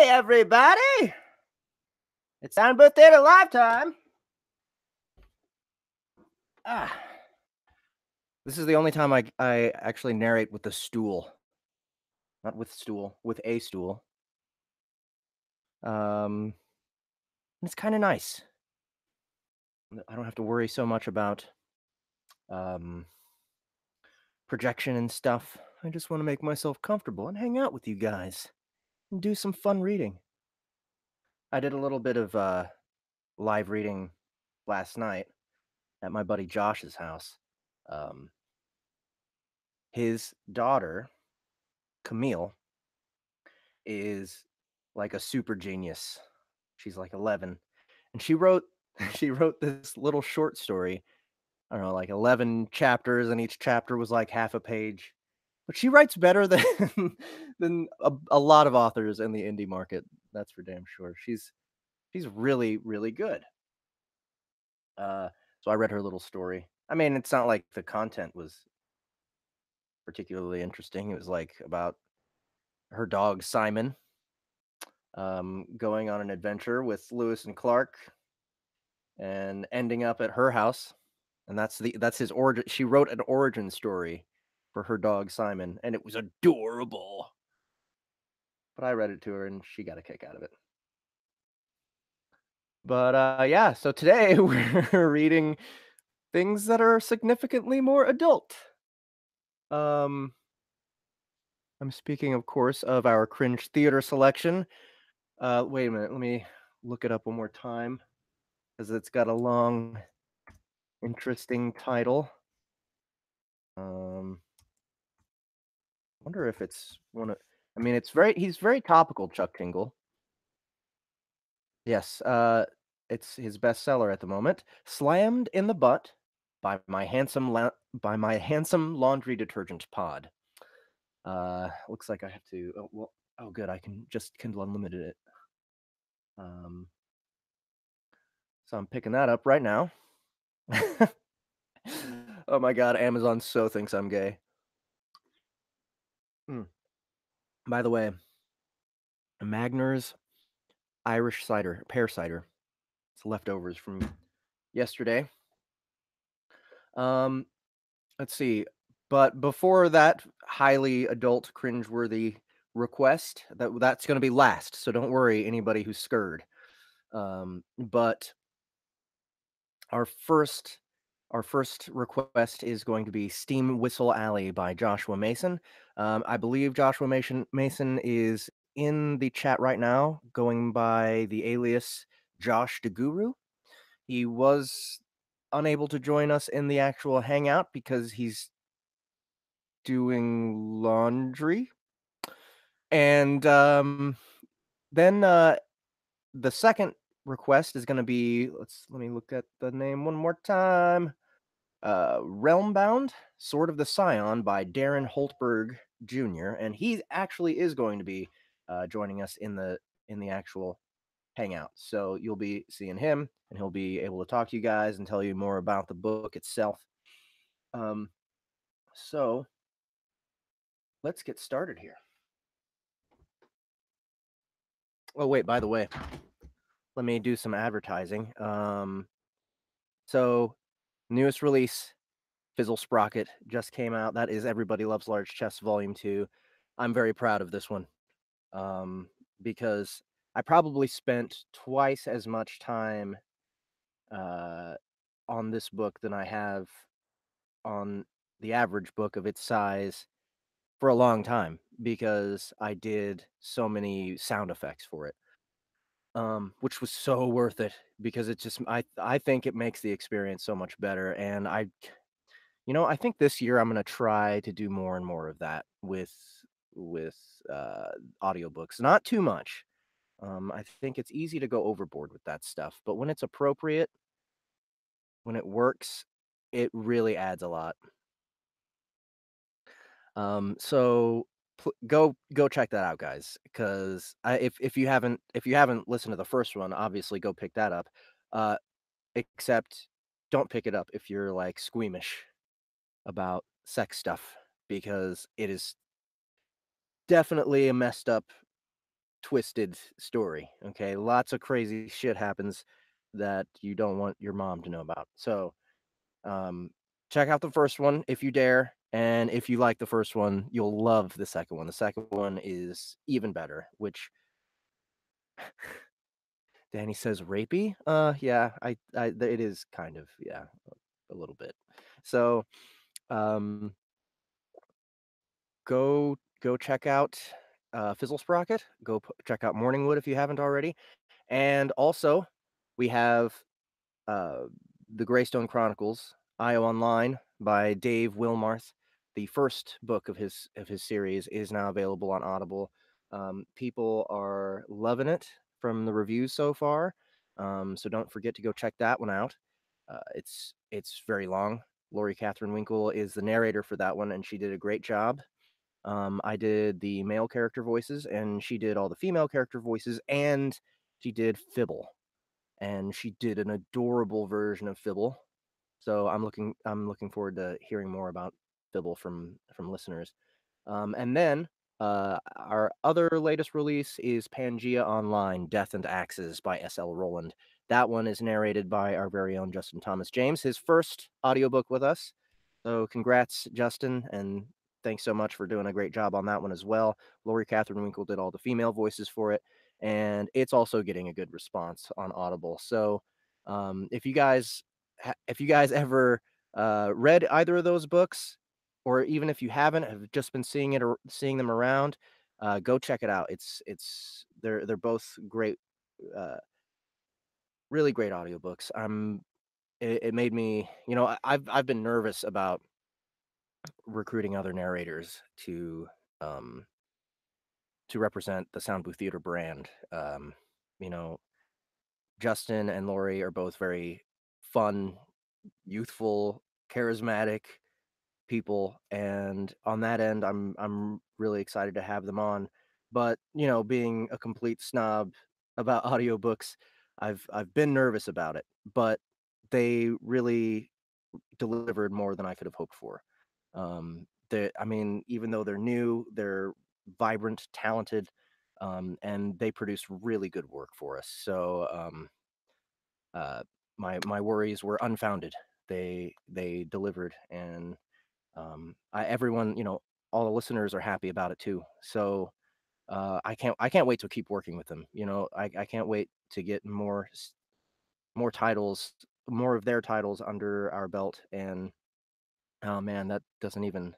Hey, everybody! It's Soundbooth Theater Live time. Ah, this is the only time I actually narrate with the stool, not with stool, with a stool. It's kind of nice. I don't have to worry so much about um projection and stuff. I just want to make myself comfortable and hang out with you guys and do some fun reading. I did a little bit of live reading last night at my buddy Josh's house. Um, his daughter, Camille, is like a super genius. She's like 11, and she wrote she wrote this little short story. I don't know, like 11 chapters, and each chapter was like half a page. But she writes better than than a lot of authors in the indie market. That's for damn sure. She's really really good. Uh, so I read her little story. I mean, it's not like the content was particularly interesting. It was like about her dog Simon going on an adventure with Lewis and Clark and ending up at her house. And that's his origin. She wrote an origin story for her dog Simon, and it was adorable. But I read it to her, and she got a kick out of it. But yeah, so today we're reading things that are significantly more adult. Um, I'm speaking, of course, of our cringe theater selection. Wait a minute, let me look it up one more time because it's got a long, interesting title. Wonder if it's one of. I mean, he's very topical, Chuck Tingle. Yes, it's his bestseller at the moment. Slammed in the Butt by my handsome laundry detergent pod. Looks like I have to. Oh, well, oh, good. I can just Kindle Unlimited it. Um, so I'm picking that up right now. Oh my god, Amazon so thinks I'm gay. Hmm. By the way, Magner's Irish cider, pear cider. It's leftovers from yesterday. Um, let's see. But before that highly adult cringeworthy request, that's going to be last. So don't worry, anybody who's scared. But our first our first request is going to be Steam Whistle Alley by Joshua Mason. I believe Joshua Mason is in the chat right now, going by the alias Josh DeGuru. He was unable to join us in the actual hangout because he's doing laundry. And then the second request is going to be let me look at the name one more time. Realmbound, Sword of the Scion by Darren Hultberg Jr. And he actually is going to be joining us in the actual hangout. So you'll be seeing him, and he'll be able to talk to you guys and tell you more about the book itself. So let's get started here. Oh wait, by the way, let me do some advertising. So newest release, Fizzle Sprocket, just came out. That is Everybody Loves Large Chests Volume 2. I'm very proud of this one. Because I probably spent twice as much time on this book than I have on the average book of its size for a long time, because I did so many sound effects for it. Which was so worth it, because it just I think it makes the experience so much better. And I think this year I'm gonna try to do more and more of that with audiobooks. Not too much. I think it's easy to go overboard with that stuff, but when it's appropriate, when it works, it really adds a lot. So go check that out, guys, because if you haven't listened to the first one, obviously go pick that up. Uh, except don't pick it up if you're like squeamish about sex stuff, because it is definitely a messed up twisted story. Okay, lots of crazy shit happens that you don't want your mom to know about. So, um, check out the first one if you dare, and if you like the first one, you'll love the second one. The second one is even better. Which Danny says rapey. Yeah, it is kind of, yeah, a little bit. So, um, go check out Fizzle Sprocket. Check out Morningwood if you haven't already. And also, we have uh, the Greystone Chronicles, IO Online by Dave Wilmarth. The first book of his series is now available on Audible. People are loving it from the reviews so far. So don't forget to go check that one out. It's very long. Lori Catherine Winkle is the narrator for that one, and she did a great job. I did the male character voices, and she did all the female character voices, and she did Fibble, and she did an adorable version of Fibble. So I'm looking forward to hearing more about Fibble from listeners. And then our other latest release is Pangea Online: Death and Axes by S.L. Rowland. That one is narrated by our very own Justin Thomas James, his first audiobook with us. So congrats, Justin, and thanks so much for doing a great job on that one as well. Lori Catherine Winkle did all the female voices for it, and it's also getting a good response on Audible. So if you guys ever read either of those books, or even if you haven't, have just been seeing it or seeing them around, go check it out. They're both great, uh, really great audiobooks. It made me, I've been nervous about recruiting other narrators um to represent the Sound Booth Theater brand. You know, Justin and Lori are both very fun, youthful, charismatic people, and on that end, I'm really excited to have them on. But being a complete snob about audiobooks, I've been nervous about it, but they really delivered more than I could have hoped for. I mean, even though they're new, they're vibrant, talented, and they produce really good work for us. So uh, my worries were unfounded. They delivered, and everyone, all the listeners are happy about it too. So I can't wait to keep working with them. I can't wait to get more titles, more of their titles under our belt. And oh man, that doesn't even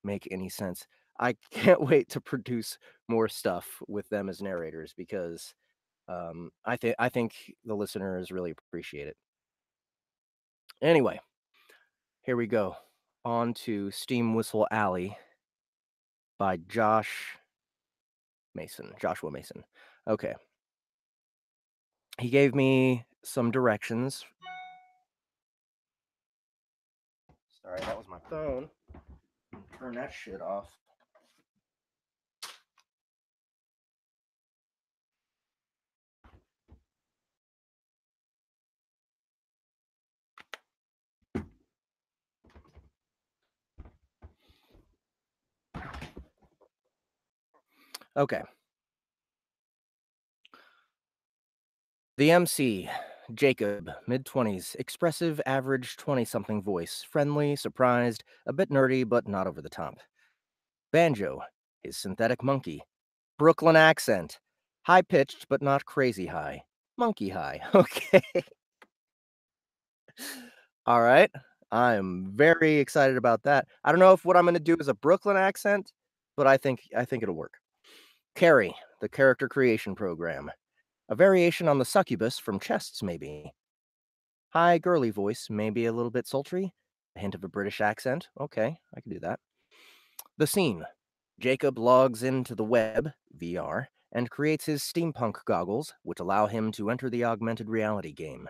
make any sense. I can't wait to produce more stuff with them as narrators because I think the listeners really appreciate it. Anyway, here we go. On to Steam Whistle Alley by Joshua Mason. Okay. He gave me some directions. Sorry, that was my phone. Turn that shit off. Okay. The MC, Jacob, mid 20s, expressive, average 20 something voice, friendly, surprised, a bit nerdy, but not over the top. Banjo, his synthetic monkey, Brooklyn accent, high pitched, but not crazy high. Monkey high. Okay. All right. I'm very excited about that. I don't know if what I'm going to do is a Brooklyn accent, but I think it'll work. Carrie, the character creation program. A variation on the succubus from Chests, maybe. High, girly voice, maybe a little bit sultry. A hint of a British accent. Okay, I can do that. The scene. Jacob logs into the web, VR, and creates his steampunk goggles, which allow him to enter the augmented reality game.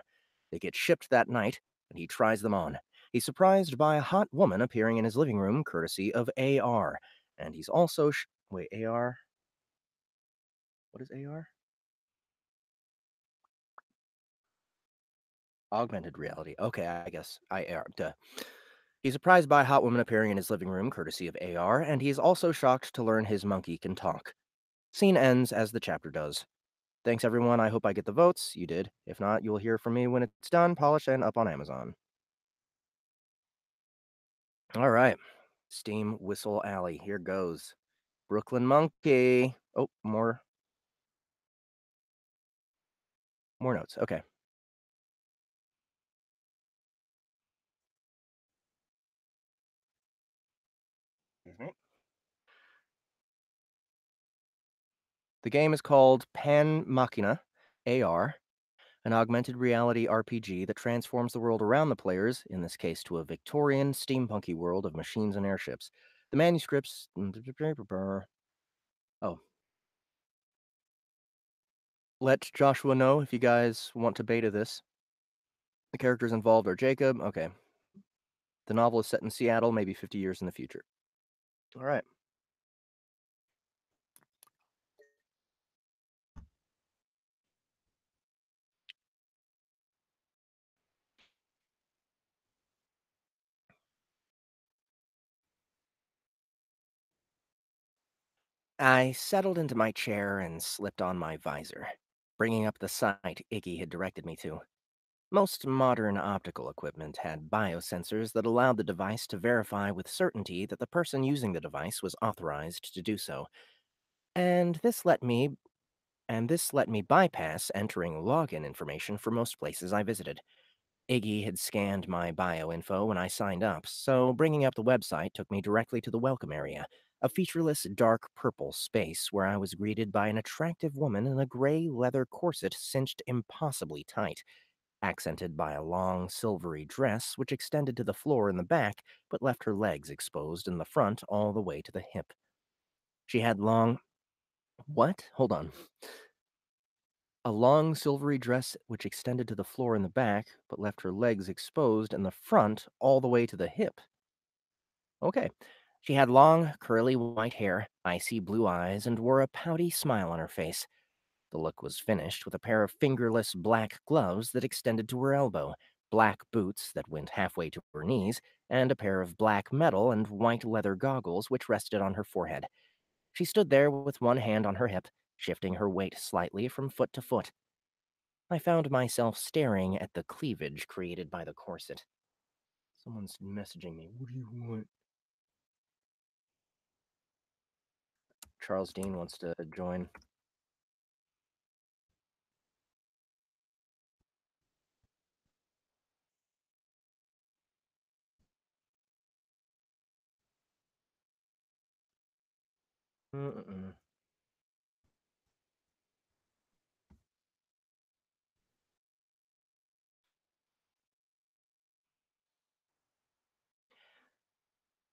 They get shipped that night, and he tries them on. He's surprised by a hot woman appearing in his living room, courtesy of AR. And he's also. Wait, AR? What is AR? Augmented reality. Okay, I guess. IR. Duh. He's surprised by a hot woman appearing in his living room, courtesy of AR, and he's also shocked to learn his monkey can talk. Scene ends as the chapter does. Thanks, everyone. I hope I get the votes. You did. If not, you'll hear from me when it's done, polished, and up on Amazon. All right. Steam Whistle Alley. Here goes. Brooklyn Monkey. Oh, more notes. Okay. Mhm. The game is called Pan Machina AR, an augmented reality RPG that transforms the world around the players, in this case to a Victorian steampunky world of machines and airships. The manuscripts. Oh, let Joshua know if you guys want to beta this. The characters involved are Jacob. Okay. The novel is set in Seattle, maybe 50 years in the future. All right. I settled into my chair and slipped on my visor, bringing up the site Iggy had directed me to. Most modern optical equipment had biosensors that allowed the device to verify with certainty that the person using the device was authorized to do so. And this let me bypass entering login information for most places I visited. Iggy had scanned my bio info when I signed up, so bringing up the website took me directly to the welcome area, a featureless dark purple space where I was greeted by an attractive woman in a gray leather corset cinched impossibly tight, accented by a long silvery dress which extended to the floor in the back but left her legs exposed in the front all the way to the hip. She had long. What? Hold on. A long silvery dress which extended to the floor in the back but left her legs exposed in the front all the way to the hip. Okay. She had long, curly white hair, icy blue eyes, and wore a pouty smile on her face. The look was finished with a pair of fingerless black gloves that extended to her elbow, black boots that went halfway to her knees, and a pair of black metal and white leather goggles which rested on her forehead. She stood there with one hand on her hip, shifting her weight slightly from foot to foot. I found myself staring at the cleavage created by the corset. Someone's messaging me. What do you want? Charles Dean wants to join. Mm-mm.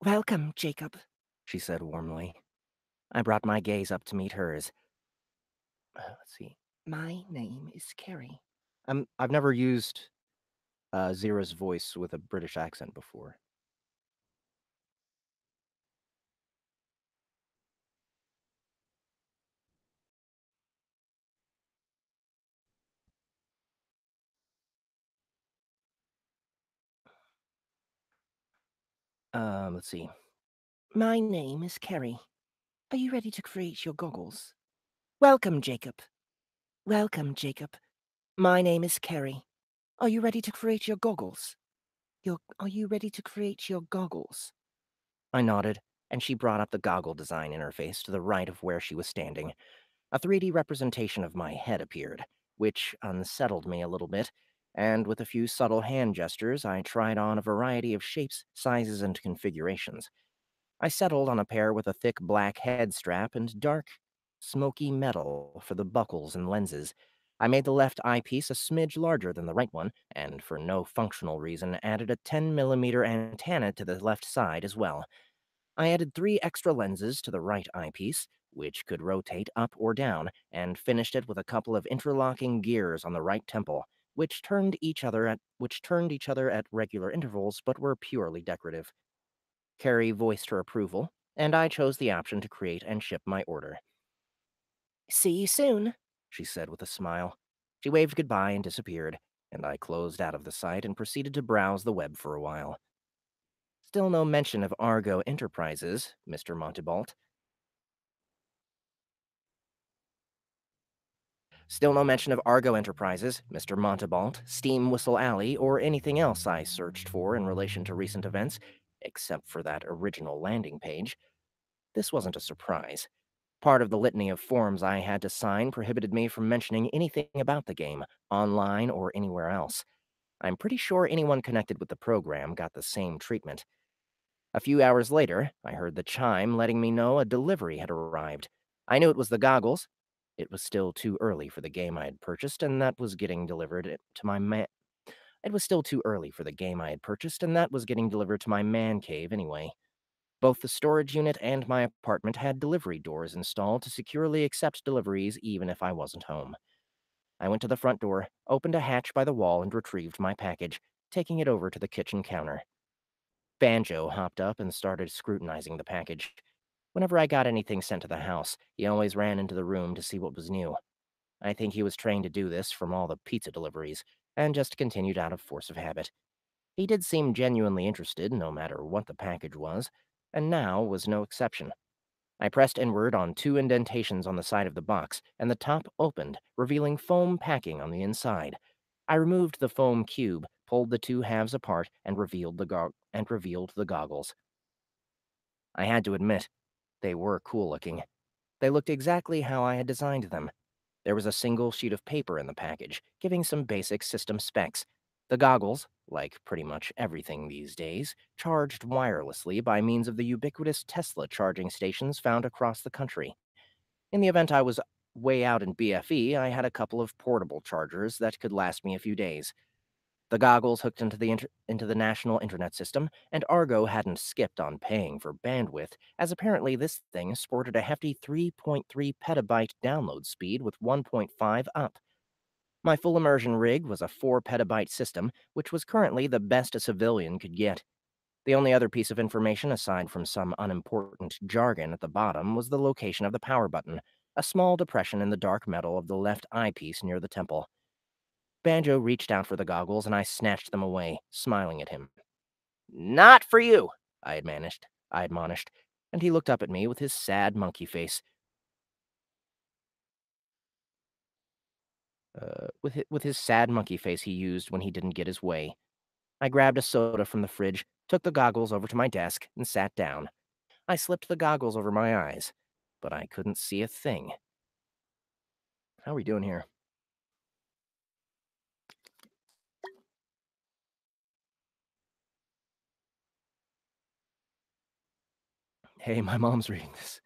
Welcome, Jacob, she said warmly. I brought my gaze up to meet hers. Let's see. My name is Carrie. I've never used Zira's voice with a British accent before. Let's see. My name is Carrie. Are you ready to create your goggles? Welcome, Jacob. Welcome, Jacob. My name is Carrie. Are you ready to create your goggles? Are you ready to create your goggles? I nodded, and she brought up the goggle design interface to the right of where she was standing. A 3D representation of my head appeared, which unsettled me a little bit, and with a few subtle hand gestures, I tried on a variety of shapes, sizes, and configurations. I settled on a pair with a thick black head strap and dark, smoky metal for the buckles and lenses. I made the left eyepiece a smidge larger than the right one, and for no functional reason added a 10mm antenna to the left side as well. I added 3 extra lenses to the right eyepiece, which could rotate up or down, and finished it with a couple of interlocking gears on the right temple, which turned each other at regular intervals but were purely decorative. Carrie voiced her approval, and I chose the option to create and ship my order. See you soon, she said with a smile. She waved goodbye and disappeared, and I closed out of the site and proceeded to browse the web for a while. Still no mention of Argo Enterprises, Mr. Montebalt. Still no mention of Argo Enterprises, Mr. Montalbot, Steam Whistle Alley, or anything else I searched for in relation to recent events, except for that original landing page. This wasn't a surprise. Part of the litany of forms I had to sign prohibited me from mentioning anything about the game, online or anywhere else. I'm pretty sure anyone connected with the program got the same treatment. A few hours later, I heard the chime letting me know a delivery had arrived. I knew it was the goggles. It was still too early for the game I had purchased, and that was getting delivered to my man. It was still too early for the game I had purchased, and that was getting delivered to my man cave anyway. Both the storage unit and my apartment had delivery doors installed to securely accept deliveries even if I wasn't home. I went to the front door, opened a hatch by the wall, and retrieved my package, taking it over to the kitchen counter. Banjo hopped up and started scrutinizing the package. Whenever I got anything sent to the house, he always ran into the room to see what was new. I think he was trained to do this from all the pizza deliveries, and just continued out of force of habit. He did seem genuinely interested, no matter what the package was, and now was no exception. I pressed inward on two indentations on the side of the box, and the top opened, revealing foam packing on the inside. I removed the foam cube, pulled the two halves apart, and revealed the goggles. I had to admit, they were cool looking. They looked exactly how I had designed them. There was a single sheet of paper in the package, giving some basic system specs. The goggles, like pretty much everything these days, charged wirelessly by means of the ubiquitous Tesla charging stations found across the country. In the event I was way out in BFE, I had a couple of portable chargers that could last me a few days. The goggles hooked into the national internet system, and Argo hadn't skipped on paying for bandwidth, as apparently this thing sported a hefty 3.3 petabyte download speed with 1.5 up. My full immersion rig was a 4 petabyte system, which was currently the best a civilian could get. The only other piece of information aside from some unimportant jargon at the bottom was the location of the power button, a small depression in the dark metal of the left eyepiece near the temple. Banjo reached out for the goggles, and I snatched them away, smiling at him. Not for you, I admonished, and he looked up at me with his sad monkey face. With his sad monkey face he used when he didn't get his way. I grabbed a soda from the fridge, took the goggles over to my desk, and sat down. I slipped the goggles over my eyes, but I couldn't see a thing. How are we doing here? Hey, my mom's reading this.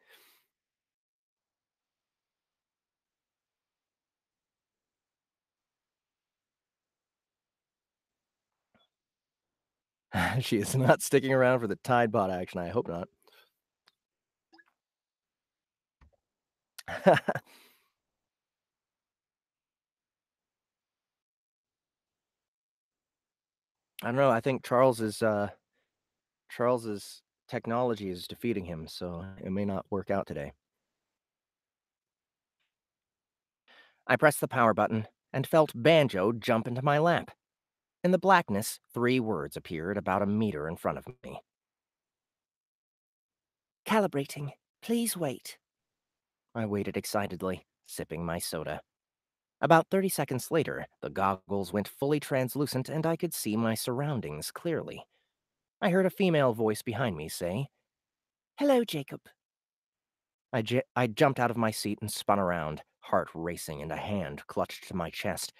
She is not sticking around for the Tide Pod action. I hope not. I don't know. I think Charles's technology is defeating him, so it may not work out today. I pressed the power button and felt Banjo jump into my lap. In the blackness, three words appeared about a meter in front of me. Calibrating. Please wait. I waited excitedly, sipping my soda. About 30 seconds later, the goggles went fully translucent and I could see my surroundings clearly. I heard a female voice behind me say, Hello, Jacob. I jumped out of my seat and spun around, heart racing and a hand clutched to my chest.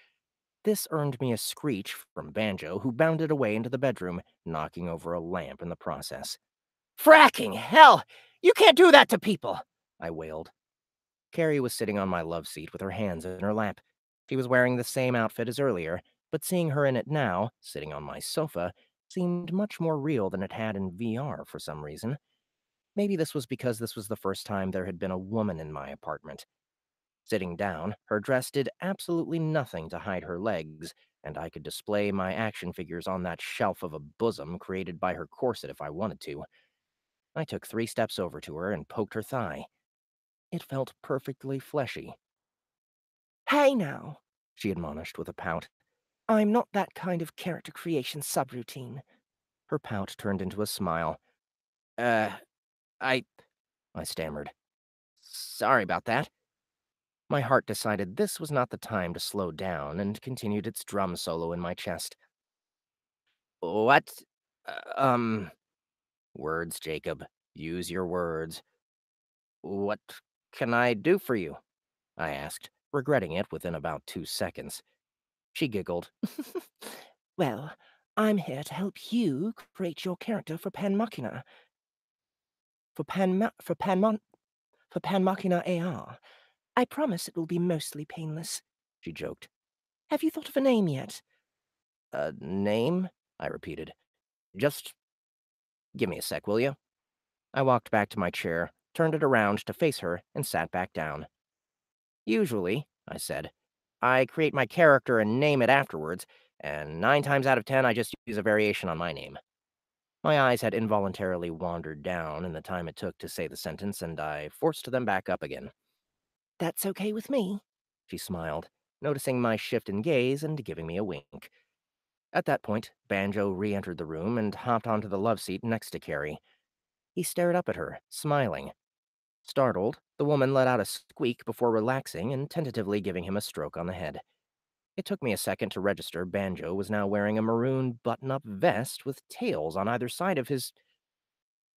This earned me a screech from Banjo, who bounded away into the bedroom, knocking over a lamp in the process. Fracking hell! You can't do that to people! I wailed. Carrie was sitting on my love seat with her hands in her lap. She was wearing the same outfit as earlier, but seeing her in it now, sitting on my sofa, seemed much more real than it had in VR for some reason. Maybe this was because this was the first time there had been a woman in my apartment. Sitting down, her dress did absolutely nothing to hide her legs, and I could display my action figures on that shelf of a bosom created by her corset if I wanted to. I took 3 steps over to her and poked her thigh. It felt perfectly fleshy. Hey now, she admonished with a pout. I'm not that kind of character creation subroutine. Her pout turned into a smile. Uh, I... I stammered. Sorry about that. My heart decided this was not the time to slow down and continued its drum solo in my chest. What? Uh, Words, Jacob. Use your words. What can I do for you? I asked, regretting it within about 2 seconds. She giggled. Well, I'm here to help you create your character for Pan Machina. For Pan Machina AR. I promise it will be mostly painless, she joked. Have you thought of a name yet? A name? I repeated. Just give me a sec, will you? I walked back to my chair, turned it around to face her, and sat back down. Usually, I said, I create my character and name it afterwards, and 9 times out of 10 I just use a variation on my name. My eyes had involuntarily wandered down in the time it took to say the sentence, and I forced them back up again. That's okay with me, she smiled, noticing my shift in gaze and giving me a wink. At that point, Banjo re-entered the room and hopped onto the love seat next to Carrie. He stared up at her, smiling. Startled, the woman let out a squeak before relaxing and tentatively giving him a stroke on the head. It took me a second to register Banjo was now wearing a maroon button-up vest with tails on either side of his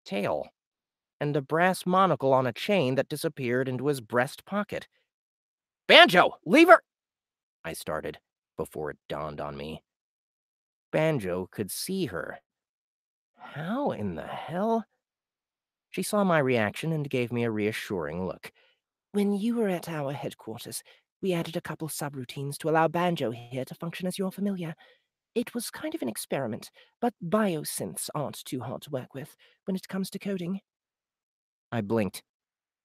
tail, and a brass monocle on a chain that disappeared into his breast pocket. Banjo, leave her! I started, before it dawned on me. Banjo could see her. How in the hell? She saw my reaction and gave me a reassuring look. When you were at our headquarters, we added a couple subroutines to allow Banjo here to function as your familiar. It was kind of an experiment, but biosynths aren't too hard to work with when it comes to coding. I blinked.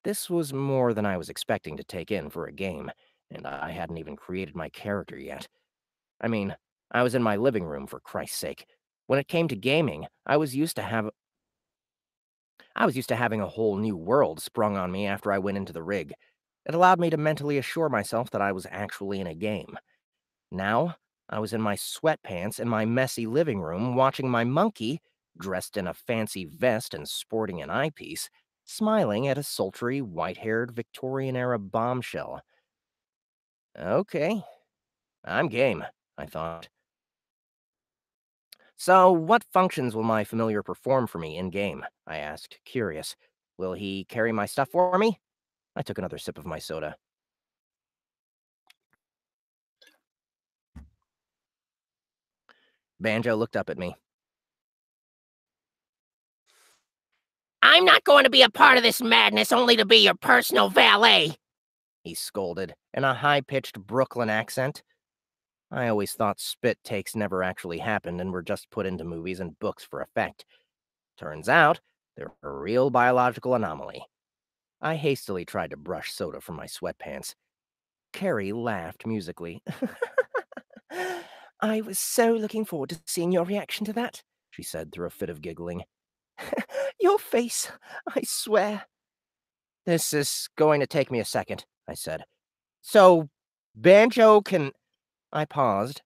This was more than I was expecting to take in for a game, and I hadn't even created my character yet. I mean, I was in my living room, for Christ's sake. When it came to gaming, I was used to having a whole new world sprung on me after I went into the rig. It allowed me to mentally assure myself that I was actually in a game. Now, I was in my sweatpants in my messy living room watching my monkey, dressed in a fancy vest and sporting an eyepiece, smiling at a sultry, white-haired Victorian-era bombshell. Okay, I'm game, I thought. So, what functions will my familiar perform for me in-game? I asked, curious. Will he carry my stuff for me? I took another sip of my soda. Banjo looked up at me. I'm not going to be a part of this madness only to be your personal valet, he scolded, in a high-pitched Brooklyn accent. I always thought spit takes never actually happened and were just put into movies and books for effect. Turns out, they're a real biological anomaly. I hastily tried to brush soda from my sweatpants. Carrie laughed musically. I was so looking forward to seeing your reaction to that, she said through a fit of giggling. Your face, I swear. This is going to take me a second, I said. So, Banjo can... I paused.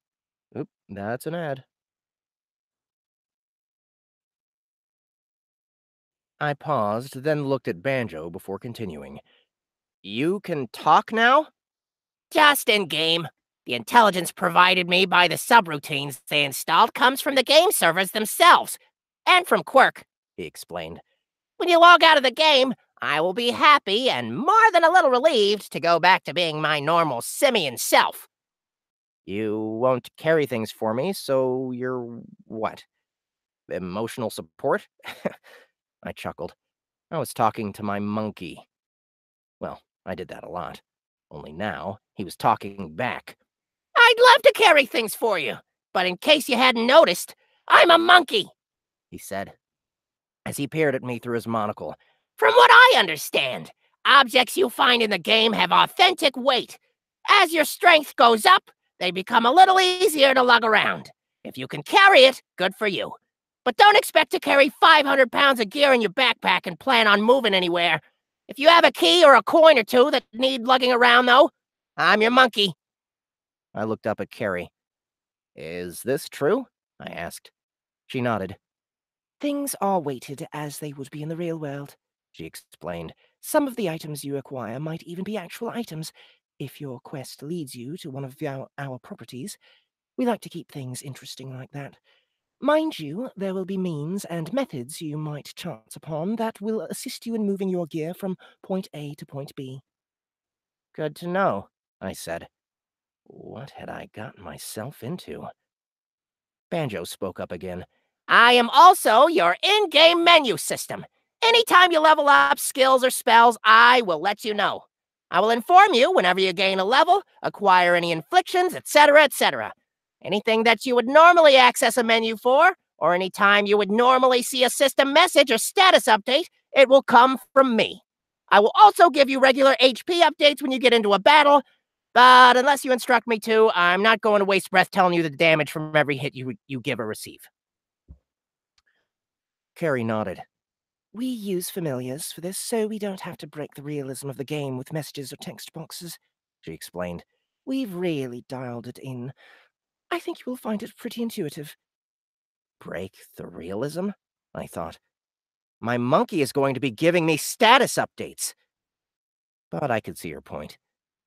Oop, that's an ad. I paused, then looked at Banjo before continuing. You can talk now? Just in game. The intelligence provided me by the subroutines they installed comes from the game servers themselves, and from Quirk, he explained. When you log out of the game, I will be happy and more than a little relieved to go back to being my normal simian self. You won't carry things for me, so you're what? Emotional support? I chuckled. I was talking to my monkey. Well, I did that a lot. Only now, he was talking back. I'd love to carry things for you, but in case you hadn't noticed, I'm a monkey, he said, as he peered at me through his monocle. From what I understand, objects you find in the game have authentic weight. As your strength goes up, they become a little easier to lug around. If you can carry it, good for you. But don't expect to carry 500 pounds of gear in your backpack and plan on moving anywhere. If you have a key or a coin or two that need lugging around, though, I'm your monkey. I looked up at Carrie. Is this true? I asked. She nodded. Things are weighted as they would be in the real world, she explained. Some of the items you acquire might even be actual items. If your quest leads you to one of our properties, we like to keep things interesting like that. Mind you, there will be means and methods you might chance upon that will assist you in moving your gear from point A to point B. Good to know, I said. What had I gotten myself into? Banjo spoke up again. I am also your in-game menu system. Anytime you level up skills or spells, I will let you know. I will inform you whenever you gain a level, acquire any inflictions, etc., etc. Anything that you would normally access a menu for, or any time you would normally see a system message or status update, it will come from me. I will also give you regular HP updates when you get into a battle, but unless you instruct me to, I'm not going to waste breath telling you the damage from every hit you give or receive. Carrie nodded. We use familiars for this so we don't have to break the realism of the game with messages or text boxes, she explained. We've really dialed it in. I think you will find it pretty intuitive. Break the realism? I thought. My monkey is going to be giving me status updates. But I could see her point.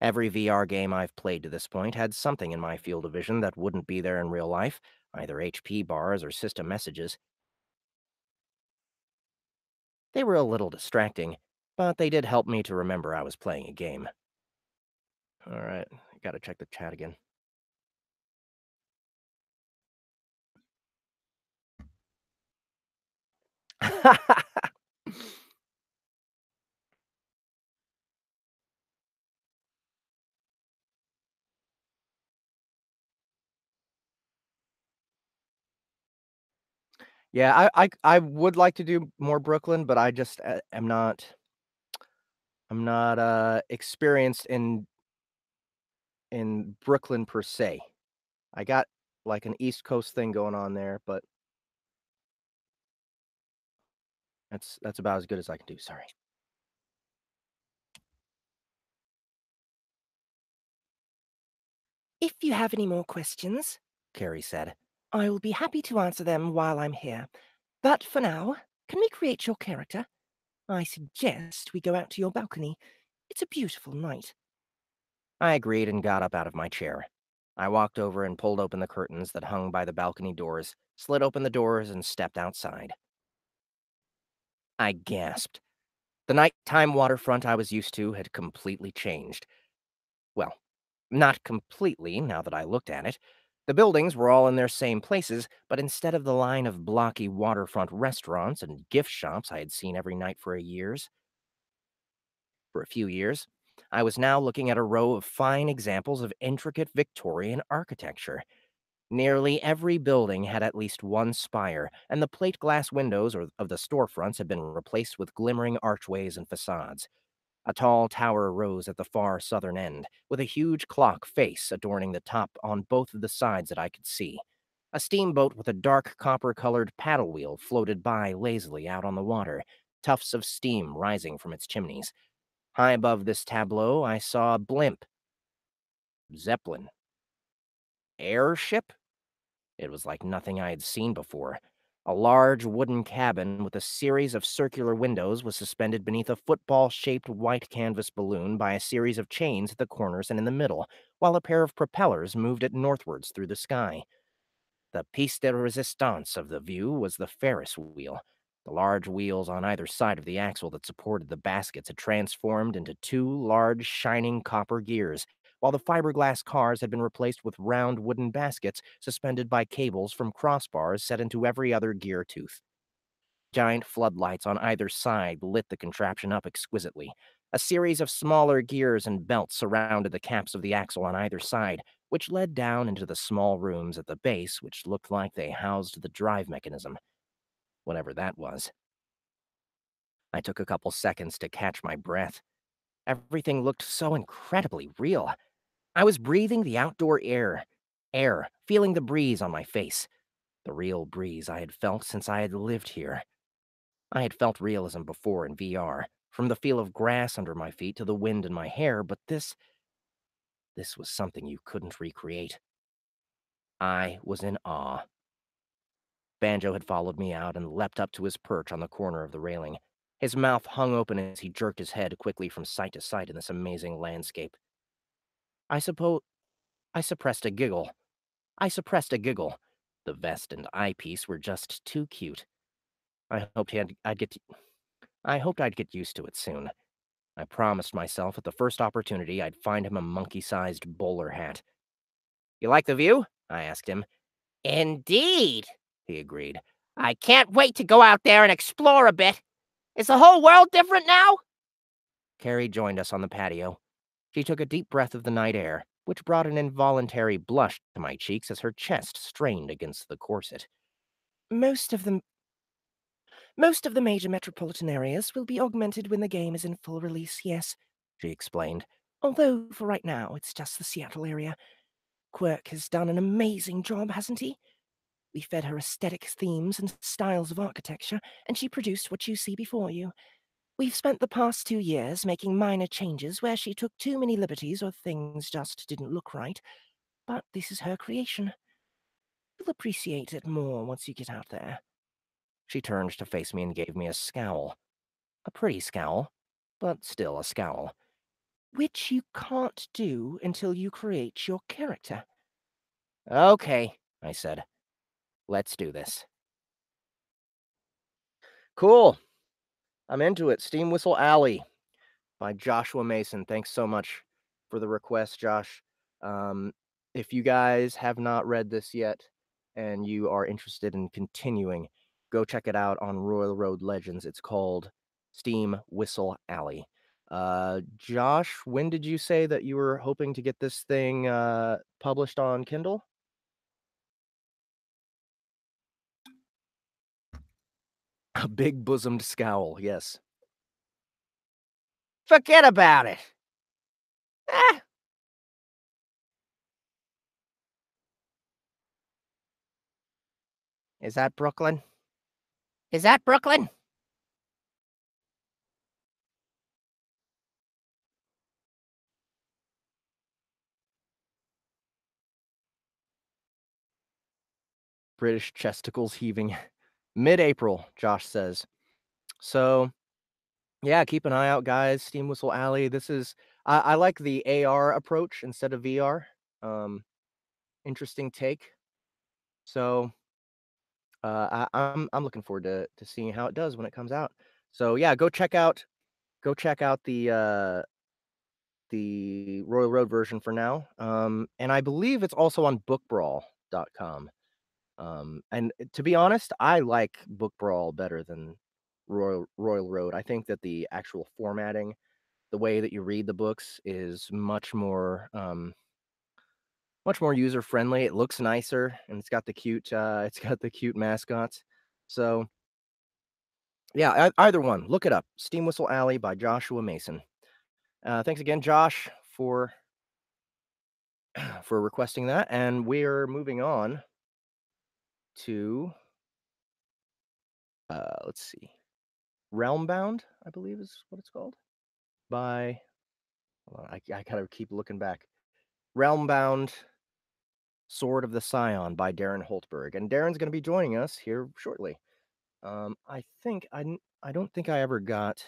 Every VR game I've played to this point had something in my field of vision that wouldn't be there in real life, either HP bars or system messages. They were a little distracting, but they did help me to remember I was playing a game. Alright, I gotta check the chat again. Yeah, I would like to do more Brooklyn, but I just am not. I'm not experienced in Brooklyn per se. I got like an East Coast thing going on there, but that's about as good as I can do. Sorry. If you have any more questions, Carrie said. I will be happy to answer them while I'm here. But for now, can we create your character? I suggest we go out to your balcony. It's a beautiful night. I agreed and got up out of my chair. I walked over and pulled open the curtains that hung by the balcony doors, slid open the doors, and stepped outside. I gasped. The nighttime waterfront I was used to had completely changed. Well, not completely, now that I looked at it. The buildings were all in their same places, but instead of the line of blocky waterfront restaurants and gift shops I had seen every night for a few years, I was now looking at a row of fine examples of intricate Victorian architecture. Nearly every building had at least one spire, and the plate glass windows of the storefronts had been replaced with glimmering archways and facades. A tall tower rose at the far southern end, with a huge clock face adorning the top on both of the sides that I could see. A steamboat with a dark copper-colored paddle wheel floated by lazily out on the water, tufts of steam rising from its chimneys. High above this tableau, I saw a blimp. Zeppelin. Airship? It was like nothing I had seen before. A large wooden cabin with a series of circular windows was suspended beneath a football-shaped white canvas balloon by a series of chains at the corners and in the middle, while a pair of propellers moved it northwards through the sky. The piece de resistance of the view was the Ferris wheel. The large wheels on either side of the axle that supported the baskets had transformed into two large, shining copper gears, while the fiberglass cars had been replaced with round wooden baskets suspended by cables from crossbars set into every other gear tooth. Giant floodlights on either side lit the contraption up exquisitely. A series of smaller gears and belts surrounded the caps of the axle on either side, which led down into the small rooms at the base, which looked like they housed the drive mechanism, whatever that was. I took a couple seconds to catch my breath. Everything looked so incredibly real. I was breathing the outdoor air, feeling the breeze on my face, the real breeze I had felt since I had lived here. I had felt realism before in VR, from the feel of grass under my feet to the wind in my hair, but this was something you couldn't recreate. I was in awe. Banjo had followed me out and leapt up to his perch on the corner of the railing. His mouth hung open as he jerked his head quickly from side to side in this amazing landscape. I suppressed a giggle. The vest and eyepiece were just too cute. I hoped I'd get used to it soon. I promised myself at the first opportunity I'd find him a monkey-sized bowler hat. You like the view? I asked him. Indeed, he agreed. I can't wait to go out there and explore a bit. Is the whole world different now? Carrie joined us on the patio. She took a deep breath of the night air, which brought an involuntary blush to my cheeks as her chest strained against the corset. Most of the major metropolitan areas will be augmented when the game is in full release, yes, she explained. Although, for right now, it's just the Seattle area. Quirk has done an amazing job, hasn't he? We fed her aesthetic themes and styles of architecture, and she produced what you see before you. We've spent the past 2 years making minor changes where she took too many liberties or things just didn't look right, but this is her creation. You'll appreciate it more once you get out there. She turned to face me and gave me a scowl. A pretty scowl, but still a scowl. Which you can't do until you create your character. Okay, I said. Let's do this. Cool. I'm into it. Steam Whistle Alley by Joshua Mason. Thanks so much for the request, Josh. If you guys have not read this yet and you are interested in continuing, go check it out on Royal Road Legends. It's called Steam Whistle Alley. Josh, when did you say that you were hoping to get this thing published on Kindle? A big bosomed scowl, yes. Forget about it. Eh. Is that Brooklyn? Is that Brooklyn? British chesticles heaving. Mid-April, Josh says. So, yeah, keep an eye out, guys. Steam Whistle Alley. This is... I like the AR approach instead of VR. Interesting take. So, I'm looking forward to seeing how it does when it comes out. So, yeah, go check out the Royal Road version for now. And I believe it's also on bookbrawl.com. And to be honest, I like Book Brawl better than Royal Road. I think that the actual formatting, the way that you read the books, is much more user friendly. It looks nicer, and it's got the cute mascots. So yeah, either one, look it up. Steam Whistle Alley by Joshua Mason. Thanks again, Josh, for requesting that, and we're moving on to let's see, Realmbound, I believe is what it's called. By, hold on, I gotta keep looking back. Realmbound, Sword of the Scion by Darren Hultberg, and Darren's gonna be joining us here shortly. I don't think I ever got.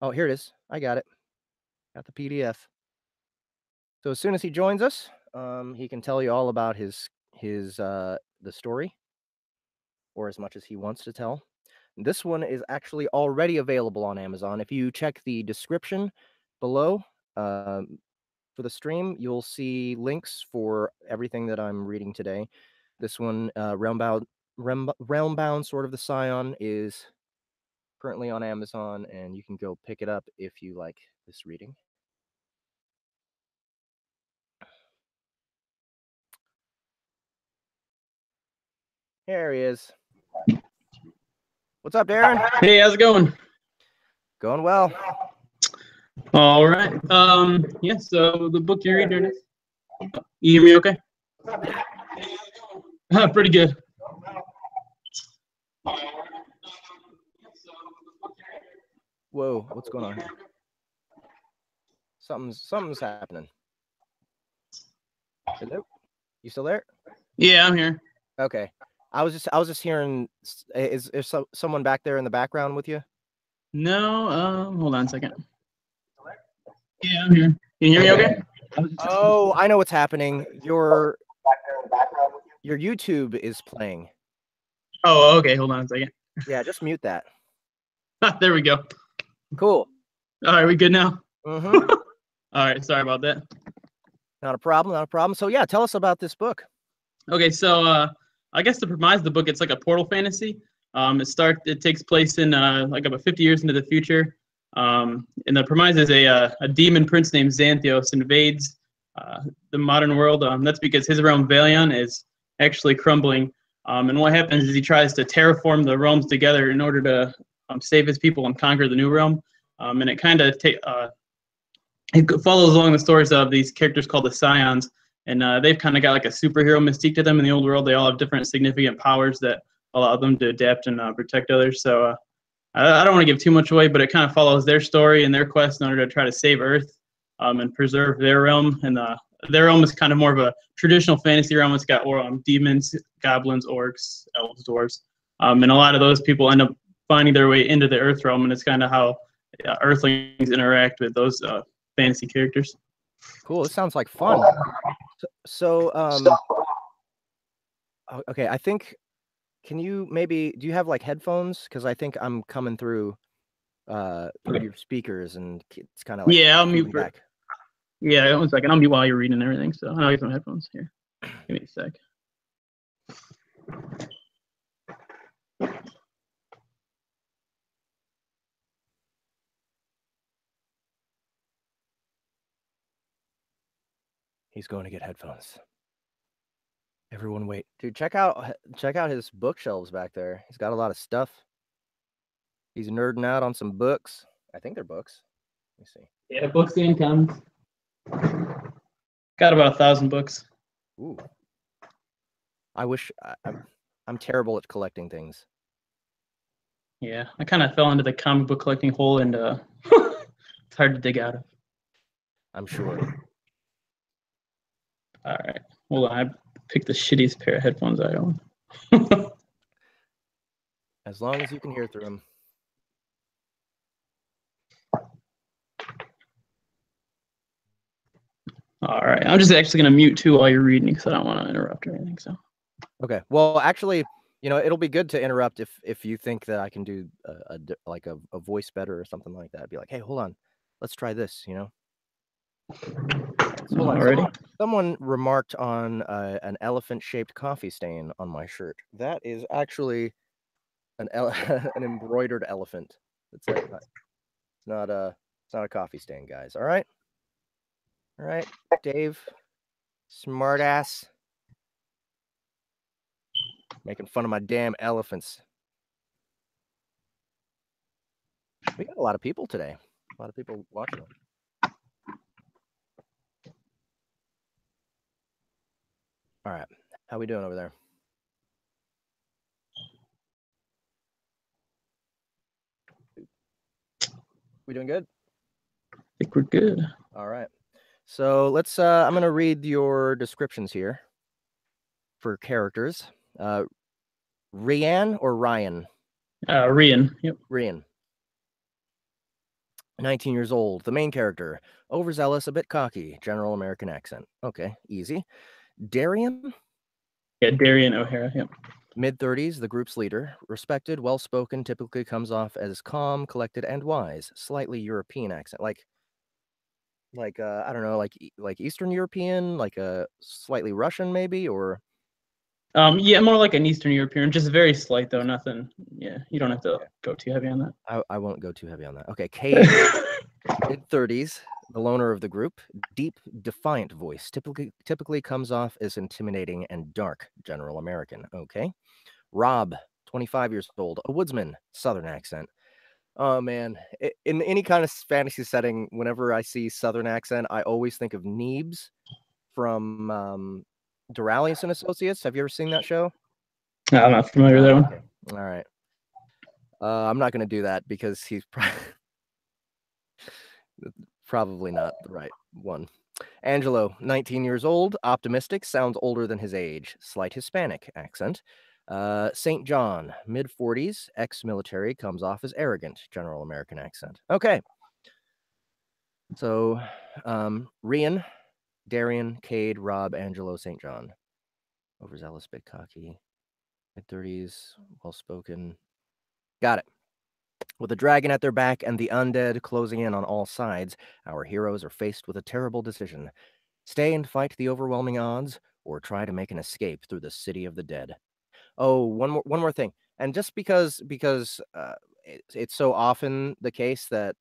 Oh, here it is. I got it. Got the PDF. So as soon as he joins us, he can tell you all about the story, or as much as he wants to tell. This one is actually already available on Amazon. If you check the description below for the stream, you'll see links for everything that I'm reading today. This one, Realmbound, Sword of the Scion, is currently on Amazon, and you can go pick it up if you like this reading. There he is. What's up, Darren? Hey, how's it going? Going well. All right. Yeah, so the book you're reading is... You hear me okay? Pretty good. Whoa, what's going on here? Something's happening. Hello? You still there? Yeah, I'm here. Okay. I was just hearing. Is someone back there in the background with you? No. Hold on a second. Yeah, I'm here. Can you hear me okay? Oh, I know what's happening. Your YouTube is playing. Oh, okay. Hold on a second. Yeah, just mute that. There we go. Cool. All right, we good now? Mm-hmm. All right, sorry about that. Not a problem. Not a problem. So yeah, tell us about this book. Okay, so I guess the premise of the book, it's like a portal fantasy. It takes place in like about 50 years into the future. And the premise is a demon prince named Xanthios invades the modern world. That's because his realm Valion is actually crumbling. And what happens is he tries to terraform the realms together in order to save his people and conquer the new realm. And it kind of it follows along the stories of these characters called the Scions. And they've kind of got like a superhero mystique to them in the old world. They all have different significant powers that allow them to adapt and protect others. So I don't want to give too much away, but it kind of follows their story and their quest in order to try to save Earth and preserve their realm. And their realm is kind of more of a traditional fantasy realm. It's got demons, goblins, orcs, elves, dwarves. And a lot of those people end up finding their way into the Earth realm. And it's kind of how Earthlings interact with those fantasy characters. Cool. This sounds like fun. Okay, I think, can you maybe, do you have like headphones? Because I think I'm coming through your speakers and it's kind of like, yeah, I'll mute back. Yeah, 1 second. I'll mute while you're reading and everything. So I'll get some headphones here. Give me a sec. He's going to get headphones. Everyone wait. Dude, check out his bookshelves back there. He's got a lot of stuff. He's nerding out on some books. I think they're books. Let me see. Yeah, books and comics. Got about 1,000 books. Ooh. I wish I'm terrible at collecting things. Yeah, I kind of fell into the comic book collecting hole, and it's hard to dig out of. I'm sure. All right, hold on. I picked the shittiest pair of headphones I own. As long as you can hear through them. All right, I'm just actually gonna mute too while you're reading because I don't want to interrupt or anything. So. Okay. Well, actually, you know, it'll be good to interrupt if you think that I can do a voice better or something like that. I'd be like, hey, hold on, let's try this. You know. So hold on. Already. Someone remarked on an elephant-shaped coffee stain on my shirt. That is actually an embroidered elephant. It's like it's not a coffee stain, guys. All right. All right, Dave, smartass, making fun of my damn elephants. We got a lot of people today. A lot of people watching them. All right, how we doing over there? We doing good? I think we're good. All right. So let's, I'm going to read your descriptions here for characters. Rian or Ryan? Rian. Yep. Rian. 19 years old. The main character. Overzealous, a bit cocky. General American accent. Okay, easy. Darren? Yeah, Darren O'Hara. Yep. Mid-30s, the group's leader. Respected, well-spoken, typically comes off as calm, collected, and wise. Slightly European accent. Like I don't know, like Eastern European, like a slightly Russian maybe, or yeah, more like an Eastern European, just very slight though. Nothing. Yeah, you don't have to go too heavy on that. I won't go too heavy on that. Okay, Kate, mid-30s, the loner of the group. Deep, defiant voice. Typically comes off as intimidating and dark. General American. Okay. Rob, 25 years old, a woodsman, Southern accent. Oh man, in any kind of fantasy setting, whenever I see Southern accent, I always think of Neebs from Duralius and Associates. Have you ever seen that show? No, I'm not familiar with that one. Okay. All right. I'm not going to do that because he's probably not the right one. Angelo, 19 years old, optimistic, sounds older than his age, slight Hispanic accent. St. John, mid-40s, ex-military, comes off as arrogant, general American accent. Okay. So, Rian, Darren, Cade, Rob, Angelo, St. John. Overzealous, bit cocky. Mid-30s, well-spoken. Got it. With a dragon at their back and the undead closing in on all sides, our heroes are faced with a terrible decision. Stay and fight the overwhelming odds, or try to make an escape through the city of the dead. Oh, one more thing. And just because it's so often the case that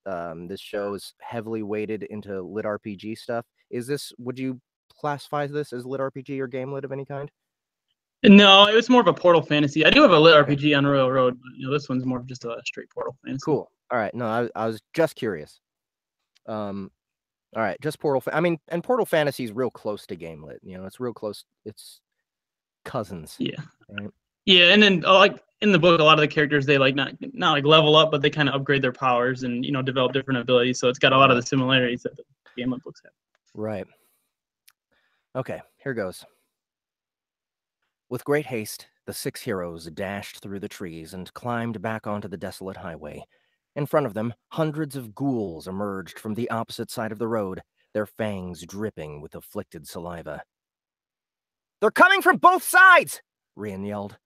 this show is heavily weighted into lit RPG stuff, would you classify this as lit RPG or game lit of any kind? No, it was more of a portal fantasy. I do have a lit Okay. RPG on Royal Road, but this one's more of just a straight portal fantasy. Cool. All right. No, I was just curious. All right, just Portal. And Portal Fantasy is real close to game lit. It's real close. It's cousins. Yeah. Right. Yeah, and then like in the book, a lot of the characters they like not like level up, but they kind of upgrade their powers and develop different abilities. So it's got a lot of the similarities that the game lit books have. Right. Okay, here goes. With great haste, the 6 heroes dashed through the trees and climbed back onto the desolate highway. In front of them, hundreds of ghouls emerged from the opposite side of the road, their fangs dripping with afflicted saliva. "They're coming from both sides!" Rian yelled.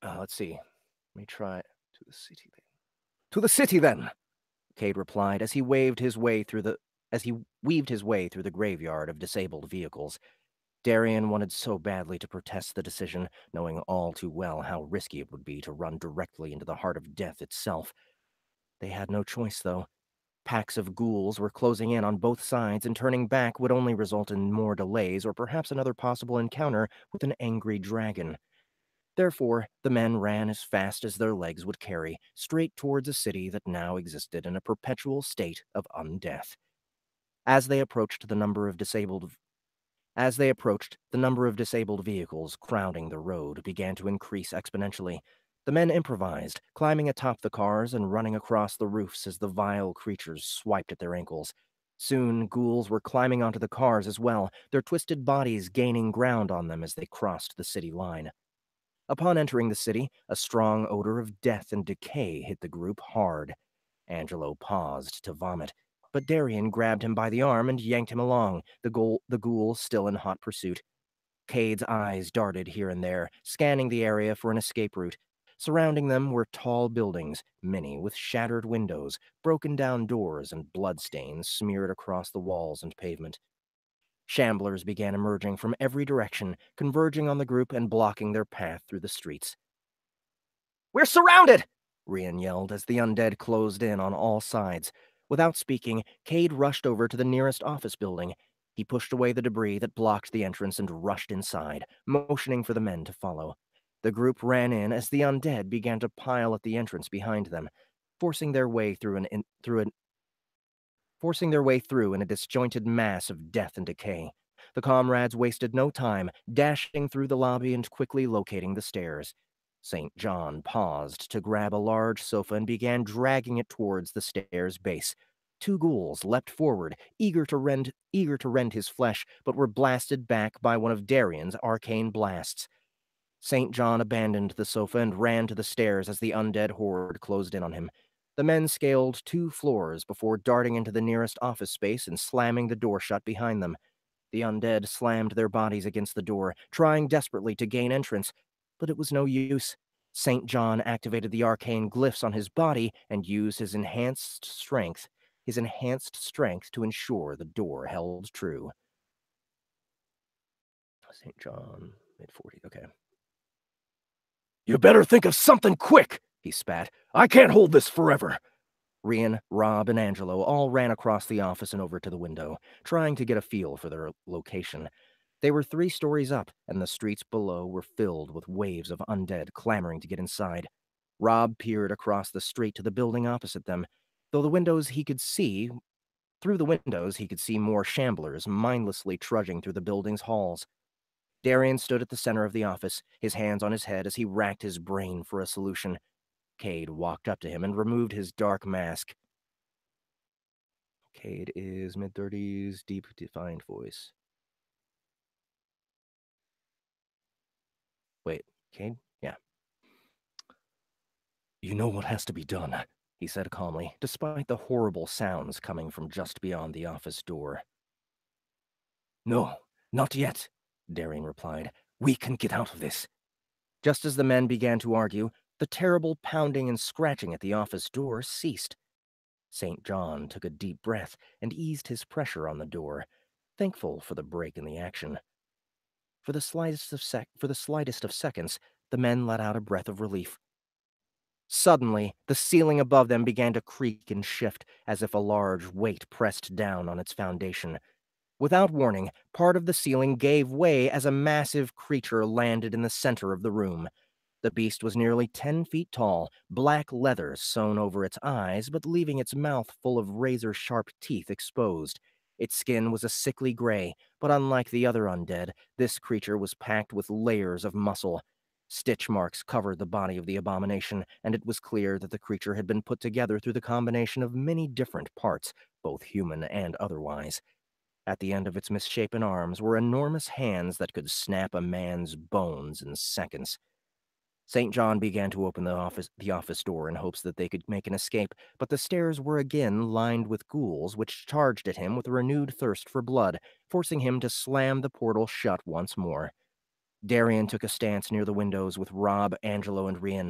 Let's see. Let me try to the city then. "To the city then," Cade replied as he weaved his way through the graveyard of disabled vehicles. Darren wanted so badly to protest the decision, knowing all too well how risky it would be to run directly into the heart of death itself. They had no choice, though. Packs of ghouls were closing in on both sides, and turning back would only result in more delays or perhaps another possible encounter with an angry dragon. Therefore, the men ran as fast as their legs would carry, straight towards a city that now existed in a perpetual state of undeath. As they approached, the number of disabled vehicles crowding the road began to increase exponentially. The men improvised, climbing atop the cars and running across the roofs as the vile creatures swiped at their ankles. Soon, ghouls were climbing onto the cars as well, their twisted bodies gaining ground on them as they crossed the city line. Upon entering the city, a strong odor of death and decay hit the group hard. Angelo paused to vomit, but Darren grabbed him by the arm and yanked him along, the ghoul still in hot pursuit. Cade's eyes darted here and there, scanning the area for an escape route. Surrounding them were tall buildings, many with shattered windows, broken-down doors, and bloodstains smeared across the walls and pavement. Shamblers began emerging from every direction, converging on the group and blocking their path through the streets. "We're surrounded!" Rian yelled as the undead closed in on all sides. Without speaking, Cade rushed over to the nearest office building. He pushed away the debris that blocked the entrance and rushed inside, motioning for the men to follow. The group ran in as the undead began to pile at the entrance behind them, forcing their way through in a disjointed mass of death and decay. The comrades wasted no time, dashing through the lobby and quickly locating the stairs. St. John paused to grab a large sofa and began dragging it towards the stairs' base. 2 ghouls leapt forward, eager to rend his flesh, but were blasted back by one of Darren's arcane blasts. St. John abandoned the sofa and ran to the stairs as the undead horde closed in on him. The men scaled 2 floors before darting into the nearest office space and slamming the door shut behind them. The undead slammed their bodies against the door, trying desperately to gain entrance, but it was no use. St. John activated the arcane glyphs on his body and used his enhanced strength to ensure the door held true. St. John, mid-40s, okay. "You better think of something quick," he spat. "I can't hold this forever." Rian, Rob, and Angelo all ran across the office and over to the window, trying to get a feel for their location. They were 3 stories up, and the streets below were filled with waves of undead clamoring to get inside. Rob peered across the street to the building opposite them. Through the windows, he could see more shamblers mindlessly trudging through the building's halls. Darren stood at the center of the office, his hands on his head as he racked his brain for a solution. Cade walked up to him and removed his dark mask. Cade is mid-30s, deep, defined voice. Wait, Cade? Yeah. "You know what has to be done," he said calmly, despite the horrible sounds coming from just beyond the office door. No, not yet, Darren replied. We can get out of this. Just as the men began to argue, the terrible pounding and scratching at the office door ceased. St. John took a deep breath and eased his pressure on the door, thankful for the break in the action. For the slightest of seconds, the men let out a breath of relief. Suddenly, the ceiling above them began to creak and shift as if a large weight pressed down on its foundation. Without warning, part of the ceiling gave way as a massive creature landed in the center of the room. The beast was nearly 10 feet tall, black leather sewn over its eyes, but leaving its mouth full of razor-sharp teeth exposed. Its skin was a sickly gray, but unlike the other undead, this creature was packed with layers of muscle. Stitch marks covered the body of the abomination, and it was clear that the creature had been put together through the combination of many different parts, both human and otherwise. At the end of its misshapen arms were enormous hands that could snap a man's bones in seconds. St. John began to open the office door in hopes that they could make an escape, but the stairs were again lined with ghouls, which charged at him with a renewed thirst for blood, forcing him to slam the portal shut once more. Darren took a stance near the windows with Rob, Angelo, and Rian,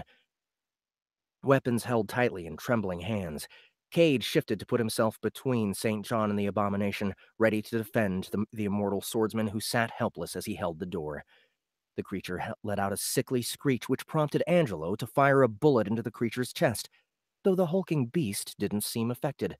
weapons held tightly in trembling hands. Cade shifted to put himself between St. John and the abomination, ready to defend the immortal swordsman who sat helpless as he held the door. The creature let out a sickly screech which prompted Angelo to fire a bullet into the creature's chest, though the hulking beast didn't seem affected.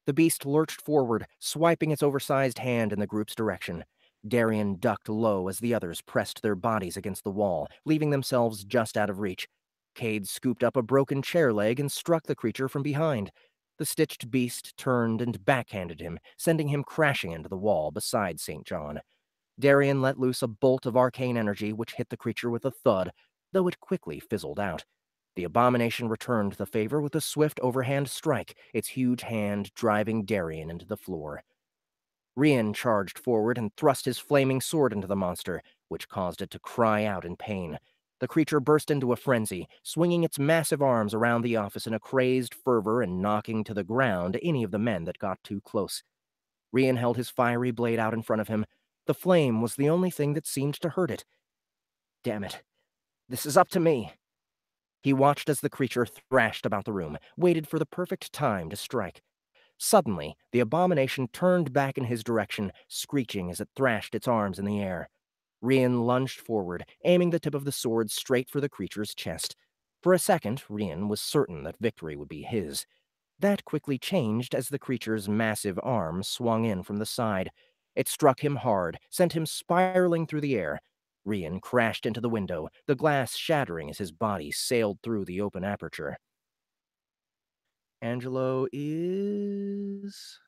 The beast lurched forward, swiping its oversized hand in the group's direction. Darren ducked low as the others pressed their bodies against the wall, leaving themselves just out of reach. Cade scooped up a broken chair leg and struck the creature from behind. The stitched beast turned and backhanded him, sending him crashing into the wall beside St. John. Darren let loose a bolt of arcane energy which hit the creature with a thud, though it quickly fizzled out. The abomination returned the favor with a swift overhand strike, its huge hand driving Darren into the floor. Rian charged forward and thrust his flaming sword into the monster, which caused it to cry out in pain. The creature burst into a frenzy, swinging its massive arms around the office in a crazed fervor and knocking to the ground any of the men that got too close. Rian held his fiery blade out in front of him. The flame was the only thing that seemed to hurt it. Damn it. This is up to me. He watched as the creature thrashed about the room, waited for the perfect time to strike. Suddenly, the abomination turned back in his direction, screeching as it thrashed its arms in the air. Rian lunged forward, aiming the tip of the sword straight for the creature's chest. For a second, Rian was certain that victory would be his. That quickly changed as the creature's massive arm swung in from the side. It struck him hard, sent him spiraling through the air. Rian crashed into the window, the glass shattering as his body sailed through the open aperture. Angelo is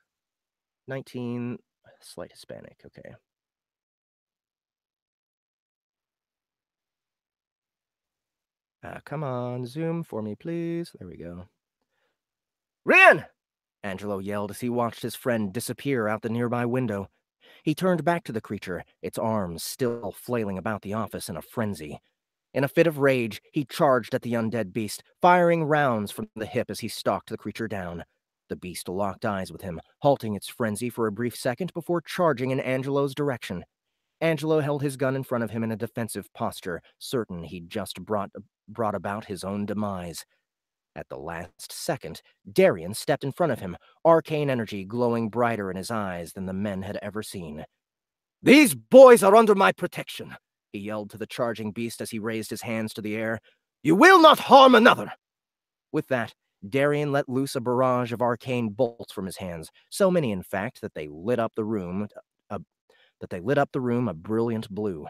19, slight Hispanic, okay. Come on, zoom for me, please. There we go. Rian! Angelo yelled as he watched his friend disappear out the nearby window. He turned back to the creature, its arms still flailing about the office in a frenzy. In a fit of rage, he charged at the undead beast, firing rounds from the hip as he stalked the creature down. The beast locked eyes with him, halting its frenzy for a brief second before charging in Angelo's direction. Angelo held his gun in front of him in a defensive posture, certain he'd just brought about his own demise. At the last second, Darren stepped in front of him, arcane energy glowing brighter in his eyes than the men had ever seen. "These boys are under my protection," he yelled to the charging beast as he raised his hands to the air. "You will not harm another!" With that, Darren let loose a barrage of arcane bolts from his hands, so many in fact that they lit up the room a brilliant blue.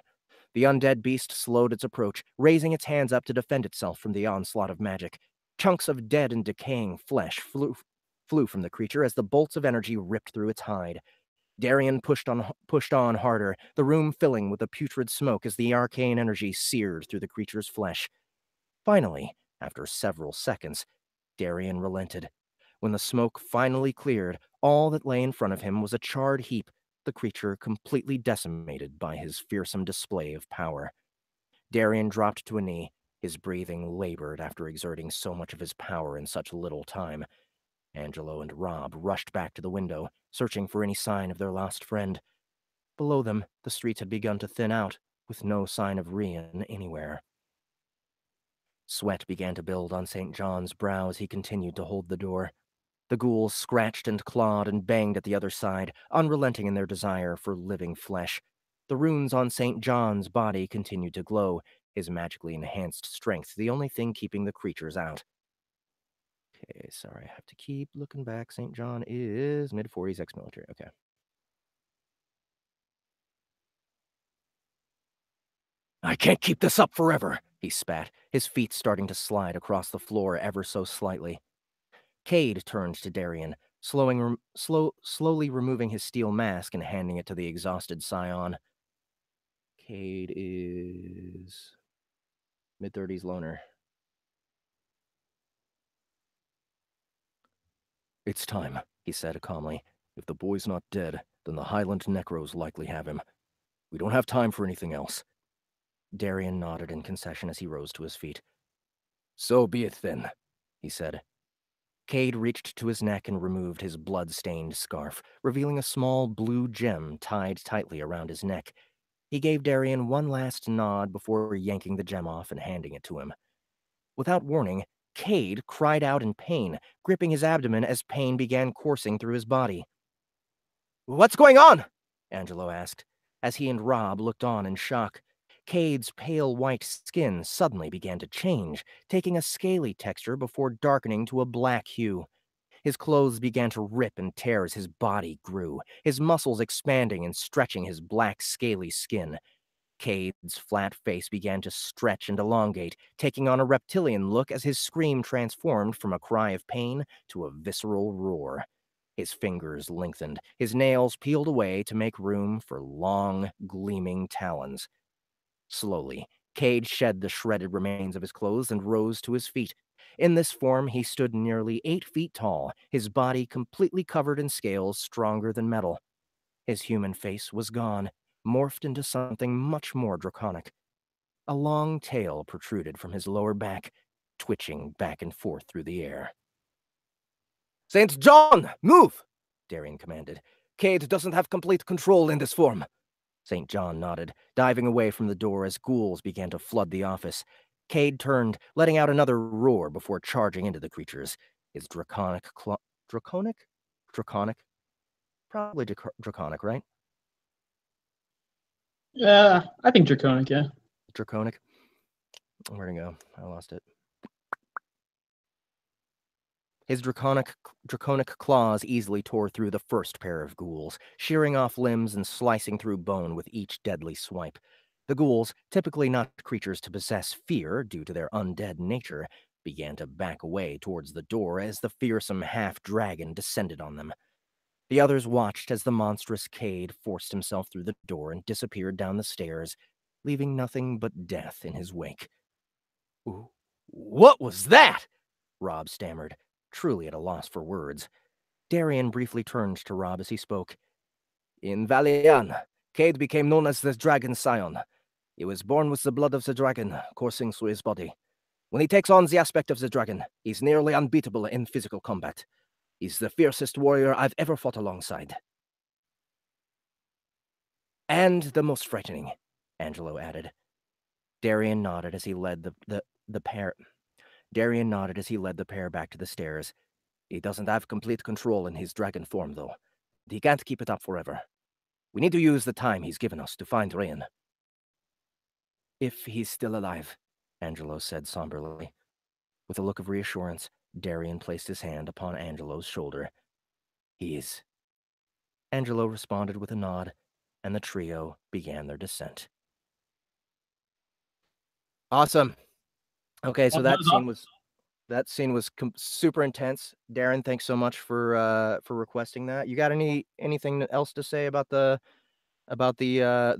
The undead beast slowed its approach, raising its hands up to defend itself from the onslaught of magic. Chunks of dead and decaying flesh flew from the creature as the bolts of energy ripped through its hide. Darren pushed on harder, the room filling with a putrid smoke as the arcane energy seared through the creature's flesh. Finally, after several seconds, Darren relented. When the smoke finally cleared, all that lay in front of him was a charred heap, the creature completely decimated by his fearsome display of power. Darren dropped to a knee, his breathing labored after exerting so much of his power in such little time. Angelo and Rob rushed back to the window, searching for any sign of their lost friend. Below them, the streets had begun to thin out, with no sign of Rian anywhere. Sweat began to build on St. John's brow as he continued to hold the door. The ghouls scratched and clawed and banged at the other side, unrelenting in their desire for living flesh. The runes on St. John's body continued to glow, his magically enhanced strength the only thing keeping the creatures out. Okay, sorry, I have to keep looking back. St. John is mid-40s, ex-military. Okay. I can't keep this up forever, he spat, his feet starting to slide across the floor ever so slightly. Cade turned to Darren, slowly removing his steel mask and handing it to the exhausted Scion. Cade is mid-30s loner. It's time, he said calmly. If the boy's not dead, then the Highland Necros likely have him. We don't have time for anything else. Darren nodded in concession as he rose to his feet. So be it then, he said. Cade reached to his neck and removed his blood-stained scarf, revealing a small blue gem tied tightly around his neck. He gave Darren one last nod before yanking the gem off and handing it to him. Without warning, Cade cried out in pain, gripping his abdomen as pain began coursing through his body. "What's going on?" Angelo asked, as he and Rob looked on in shock. Cade's pale white skin suddenly began to change, taking a scaly texture before darkening to a black hue. His clothes began to rip and tear as his body grew, his muscles expanding and stretching his black, scaly skin. Cade's flat face began to stretch and elongate, taking on a reptilian look as his scream transformed from a cry of pain to a visceral roar. His fingers lengthened, his nails peeled away to make room for long, gleaming talons. Slowly, Cade shed the shredded remains of his clothes and rose to his feet. In this form, he stood nearly 8 feet tall, his body completely covered in scales stronger than metal. His human face was gone, morphed into something much more draconic. A long tail protruded from his lower back, twitching back and forth through the air. "St. John, move!" Darren commanded. "Cade doesn't have complete control in this form." St. John nodded, diving away from the door as ghouls began to flood the office. Cade turned, letting out another roar before charging into the creatures. His draconic Draconic? Probably draconic, right? I think draconic, yeah. Draconic? Where'd it go? I lost it. His draconic claws easily tore through the first pair of ghouls, shearing off limbs and slicing through bone with each deadly swipe. The ghouls, typically not creatures to possess fear due to their undead nature, began to back away towards the door as the fearsome half-dragon descended on them. The others watched as the monstrous Cade forced himself through the door and disappeared down the stairs, leaving nothing but death in his wake. "What was that?" Rob stammered, truly at a loss for words. Darren briefly turned to Rob as he spoke. "In Valian, Cade became known as the Dragon Scion. He was born with the blood of the dragon coursing through his body. When he takes on the aspect of the dragon, he's nearly unbeatable in physical combat. He's the fiercest warrior I've ever fought alongside." "And the most frightening," Angelo added. Darren nodded as he led the pair back to the stairs. "He doesn't have complete control in his dragon form, though. He can't keep it up forever. We need to use the time he's given us to find Rian." "If he's still alive," Angelo said somberly. With a look of reassurance, Darren placed his hand upon Angelo's shoulder. "He is." Angelo responded with a nod, and the trio began their descent. Awesome. Okay, so that scene was super intense. Darren, thanks so much for requesting that. You got anything else to say about the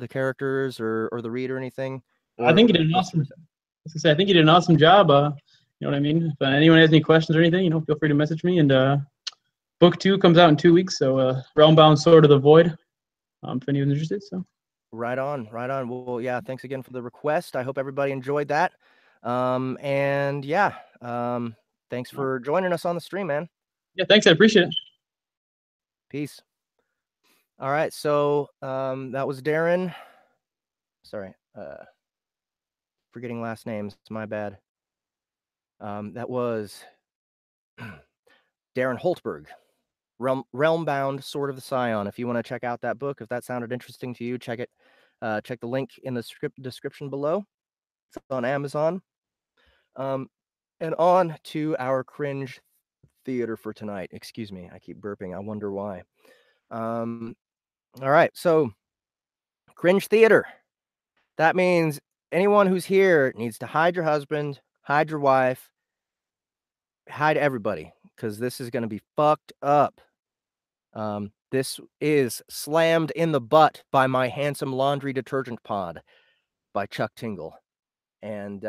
characters or the read or anything? I think you did an awesome. As I say, I think you did an awesome job. You know what I mean? If anyone has any questions or anything, feel free to message me. And book 2 comes out in 2 weeks, so Realmbound, Sword of the Void. If anyone's interested, so. Right on. Well, yeah, thanks again for the request. I hope everybody enjoyed that. And yeah, thanks for joining us on the stream, man. Yeah, thanks. I appreciate it. Peace. All right, so that was Darren. Sorry, forgetting last names. My bad. That was Darren Hultberg. Realmbound, Sword of the Scion. If you want to check out that book, if that sounded interesting to you, check it. Check the link in the description below. It's on Amazon. And on to our cringe theater for tonight. Excuse me, I keep burping. I wonder why. All right, so cringe theater. That means anyone who's here needs to hide your husband, hide your wife, hide everybody, because this is going to be fucked up. This is Slammed in the Butt by My Handsome Laundry Detergent Pod by Chuck Tingle. And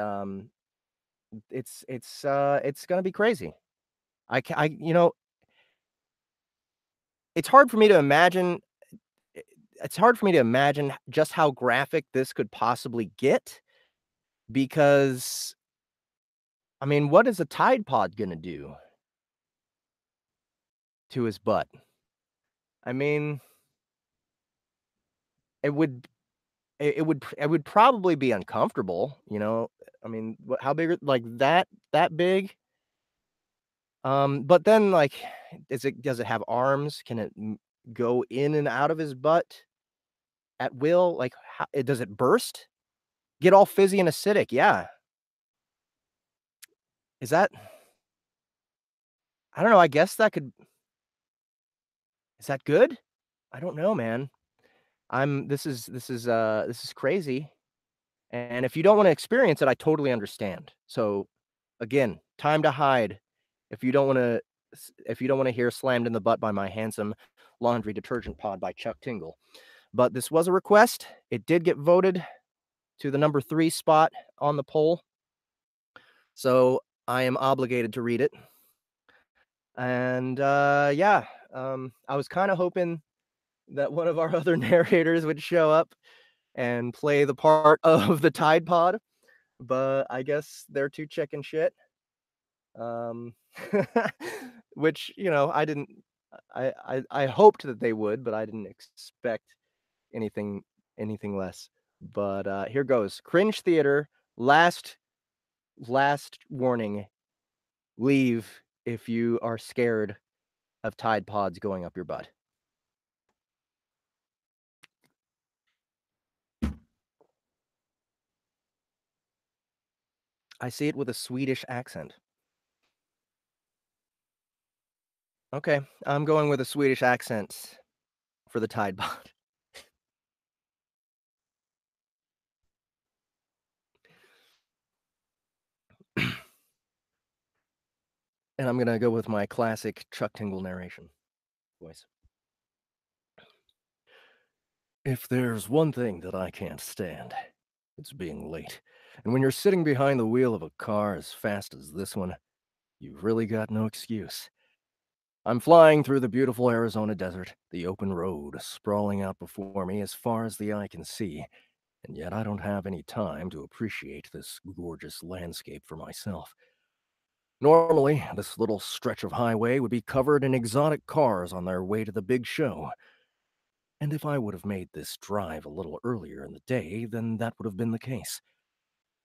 it's gonna be crazy. It's hard for me to imagine it's hard for me to imagine just how graphic this could possibly get, because I mean, what is a Tide Pod gonna do to his butt? I mean, it would it would probably be uncomfortable, you know? I mean, how big like that big? But then, like, does it have arms? Can it go in and out of his butt at will? Like, how, does it burst? Get all fizzy and acidic? Yeah. Is that? I don't know. I guess that could. Is that good? I don't know, man. This is crazy. And if you don't want to experience it, I totally understand. So, again, time to hide. If you don't want to, if you don't want to hear "Slammed in the Butt" by My Handsome Laundry Detergent Pod by Chuck Tingle. But this was a request. It did get voted to the number 3 spot on the poll. So I am obligated to read it. And yeah, I was kind of hoping that one of our other narrators would show up and play the part of the Tide Pod, but I guess they're too chicken shit. Which, you know, I hoped that they would, but I didn't expect anything less. But here goes. Cringe theater, last warning. Leave if you are scared of Tide Pods going up your butt. I see it with a Swedish accent. Okay, I'm going with a Swedish accent for the Tide Pod. And I'm gonna go with my classic Chuck Tingle narration voice. If there's one thing that I can't stand, it's being late. And when you're sitting behind the wheel of a car as fast as this one, you've really got no excuse. I'm flying through the beautiful Arizona desert, the open road sprawling out before me as far as the eye can see, and yet I don't have any time to appreciate this gorgeous landscape for myself. Normally, this little stretch of highway would be covered in exotic cars on their way to the big show. And if I would have made this drive a little earlier in the day, then that would have been the case.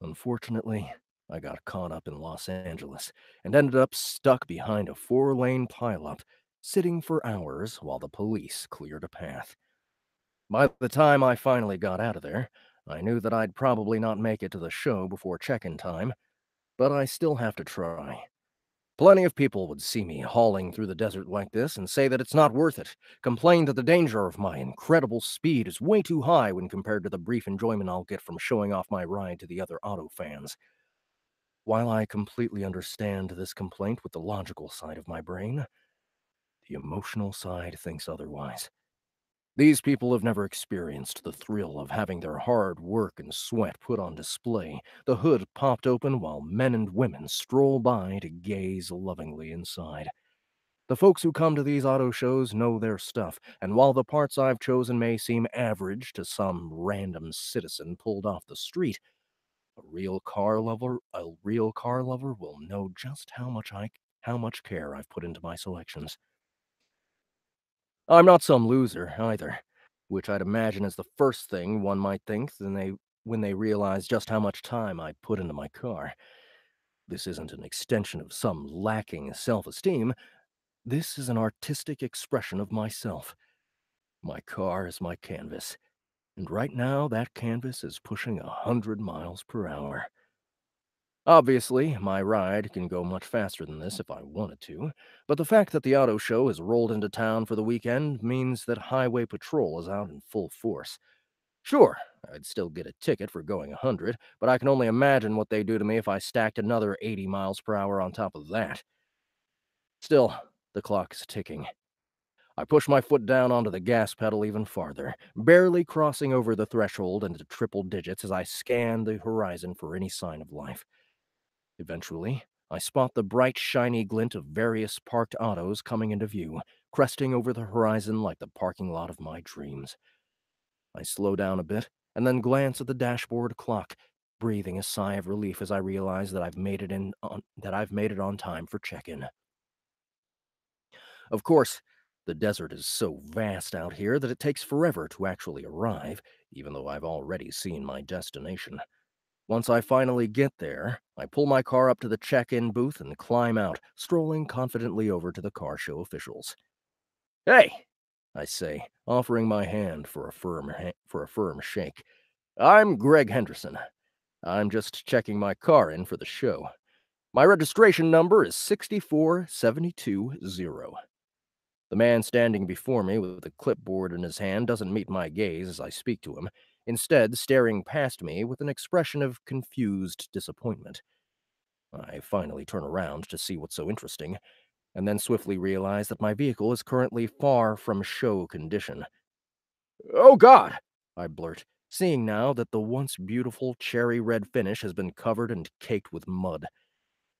Unfortunately, I got caught up in Los Angeles and ended up stuck behind a 4-lane pileup, sitting for hours while the police cleared a path. By the time I finally got out of there, I knew that I'd probably not make it to the show before check-in time, but I still have to try. Plenty of people would see me hauling through the desert like this and say that it's not worth it, complain that the danger of my incredible speed is way too high when compared to the brief enjoyment I'll get from showing off my ride to the other auto fans. While I completely understand this complaint with the logical side of my brain, the emotional side thinks otherwise. These people have never experienced the thrill of having their hard work and sweat put on display, the hood popped open while men and women stroll by to gaze lovingly inside. The folks who come to these auto shows know their stuff, and while the parts I've chosen may seem average to some random citizen pulled off the street, a real car lover will know just how much care I've put into my selections. I'm not some loser, either, which I'd imagine is the first thing one might think when they realize just how much time I put into my car. This isn't an extension of some lacking self-esteem. This is an artistic expression of myself. My car is my canvas, and right now that canvas is pushing 100 miles per hour. Obviously, my ride can go much faster than this if I wanted to, but the fact that the auto show has rolled into town for the weekend means that highway patrol is out in full force. Sure, I'd still get a ticket for going 100, but I can only imagine what they'd do to me if I stacked another 80 miles per hour on top of that. Still, the clock is ticking. I push my foot down onto the gas pedal even farther, barely crossing over the threshold into triple digits as I scan the horizon for any sign of life. Eventually, I spot the bright, shiny glint of various parked autos coming into view, cresting over the horizon like the parking lot of my dreams. I slow down a bit, and then glance at the dashboard clock, breathing a sigh of relief as I realize that I've made it on time for check-in. Of course, the desert is so vast out here that it takes forever to actually arrive, even though I've already seen my destination. Once I finally get there, I pull my car up to the check-in booth and climb out, strolling confidently over to the car show officials. "Hey," I say, offering my hand for a firm shake. "I'm Greg Henderson. I'm just checking my car in for the show. My registration number is 64720. The man standing before me with a clipboard in his hand doesn't meet my gaze as I speak to him, instead staring past me with an expression of confused disappointment. I finally turn around to see what's so interesting, and then swiftly realize that my vehicle is currently far from show condition. "Oh God!" I blurt, seeing now that the once beautiful cherry red finish has been covered and caked with mud.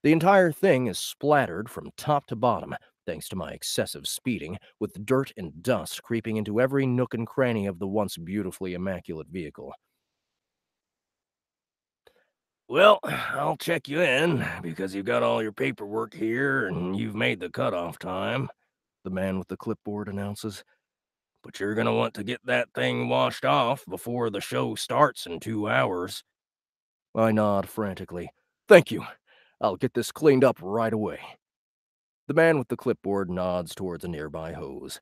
The entire thing is splattered from top to bottom, thanks to my excessive speeding, with dirt and dust creeping into every nook and cranny of the once beautifully immaculate vehicle. "Well, I'll check you in, because you've got all your paperwork here and you've made the cutoff time," the man with the clipboard announces. "But you're gonna want to get that thing washed off before the show starts in 2 hours. I nod frantically. "Thank you. I'll get this cleaned up right away." The man with the clipboard nods towards a nearby hose.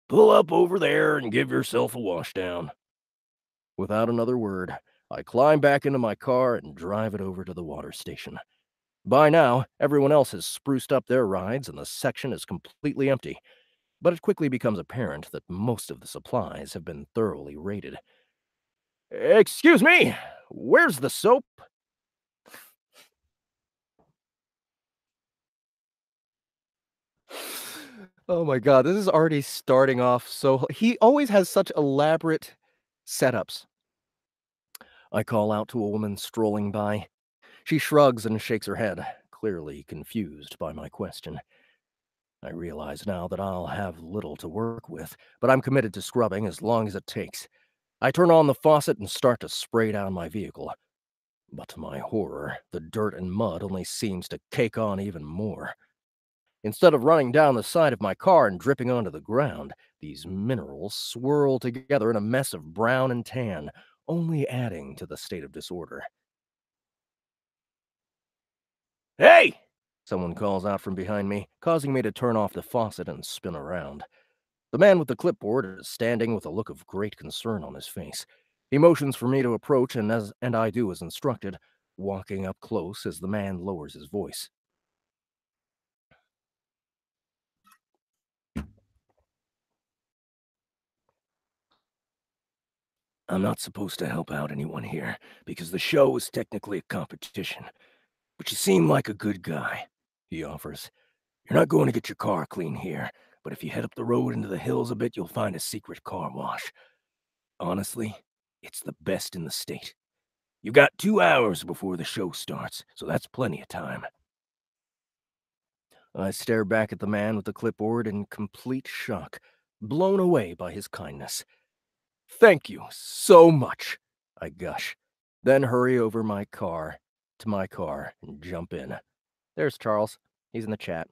"Pull up over there and give yourself a washdown." Without another word, I climb back into my car and drive it over to the water station. By now, everyone else has spruced up their rides and the section is completely empty, but it quickly becomes apparent that most of the supplies have been thoroughly raided. "Excuse me, where's the soap?" Oh my god, this is already starting off so he always has such elaborate setups. I call out to a woman strolling by. She shrugs and shakes her head, clearly confused by my question. I realize now that I'll have little to work with, but I'm committed to scrubbing as long as it takes. I turn on the faucet and start to spray down my vehicle. But to my horror, the dirt and mud only seems to cake on even more. Instead of running down the side of my car and dripping onto the ground, these minerals swirl together in a mess of brown and tan, only adding to the state of disorder. "Hey!" someone calls out from behind me, causing me to turn off the faucet and spin around. The man with the clipboard is standing with a look of great concern on his face. He motions for me to approach, and I do as instructed, walking up close as the man lowers his voice. "I'm not supposed to help out anyone here, because the show is technically a competition. But you seem like a good guy," he offers. "You're not going to get your car clean here, but if you head up the road into the hills a bit, you'll find a secret car wash. Honestly, it's the best in the state. You've got 2 hours before the show starts, so that's plenty of time." I stare back at the man with the clipboard in complete shock, blown away by his kindness. "Thank you so much," I gush, then hurry over to my car and jump in. There's Charles. He's in the chat.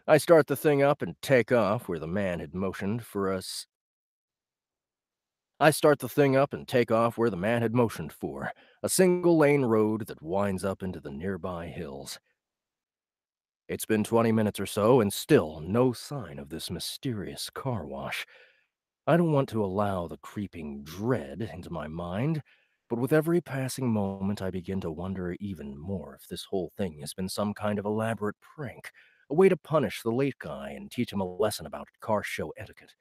I start the thing up and take off where the man had motioned for us. I start the thing up and take off where the man had motioned for, a single-lane road that winds up into the nearby hills. It's been 20 minutes or so, and still no sign of this mysterious car wash. I don't want to allow the creeping dread into my mind, but with every passing moment I begin to wonder even more if this whole thing has been some kind of elaborate prank, a way to punish the late guy and teach him a lesson about car show etiquette.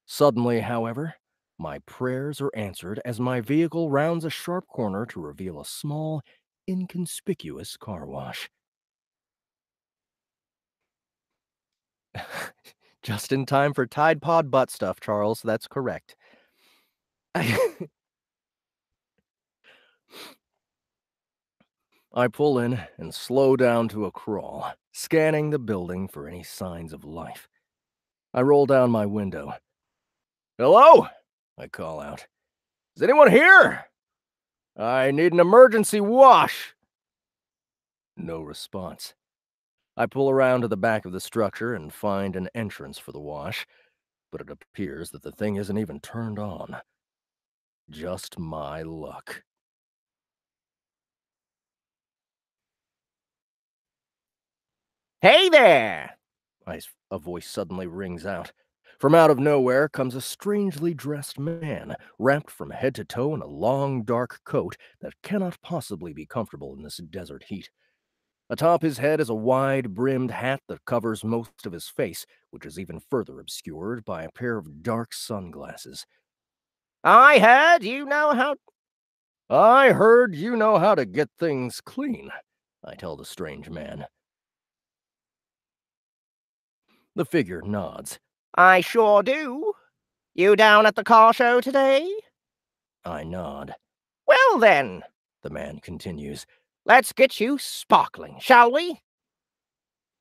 Suddenly, however, my prayers are answered as my vehicle rounds a sharp corner to reveal a small, inconspicuous car wash. Just in time for Tide Pod butt stuff, Charles. That's correct. I pull in and slow down to a crawl, scanning the building for any signs of life. I roll down my window. "Hello?" I call out. "Is anyone here? I need an emergency wash." No response. I pull around to the back of the structure and find an entrance for the wash, but it appears that the thing isn't even turned on. Just my luck. Hey there! A voice suddenly rings out. From out of nowhere comes a strangely dressed man, wrapped from head to toe in a long, dark coat that cannot possibly be comfortable in this desert heat. Atop his head is a wide-brimmed hat that covers most of his face, which is even further obscured by a pair of dark sunglasses. I heard you know how... "I heard you know how to get things clean," I tell the strange man. The figure nods. I sure do. You down at the car show today? I nod. Well then, The man continues. let's get you sparkling, shall we?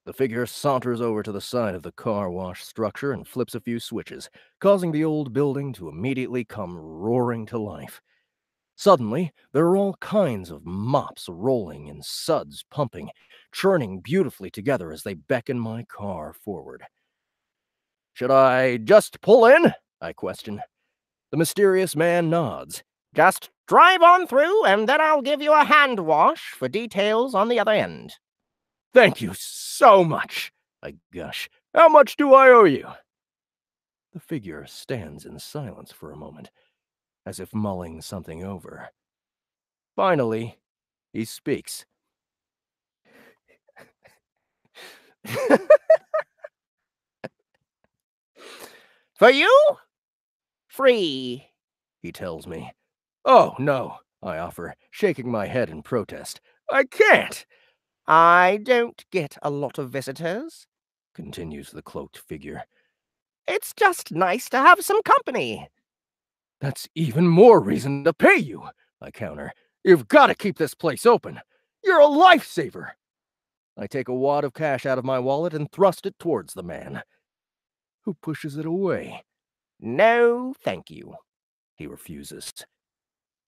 The figure saunters over to the side of the car wash structure and flips a few switches, causing the old building to immediately come roaring to life. Suddenly, there are all kinds of mops rolling and suds pumping, churning beautifully together as they beckon my car forward. "Should I just pull in?" I question. The mysterious man nods. Just drive on through, and then I'll give you a hand wash for details on the other end. "Thank you so much," I gush. "How much do I owe you?" The figure stands in silence for a moment, as if mulling something over. Finally, he speaks. For you? Free. He tells me. "Oh, no," I offer, shaking my head in protest. "I can't." I don't get a lot of visitors, continues the cloaked figure. It's just nice to have some company. "That's even more reason to pay you," I counter. "You've got to keep this place open. You're a lifesaver." I take a wad of cash out of my wallet and thrust it towards the man, who pushes it away. No, thank you. He refuses.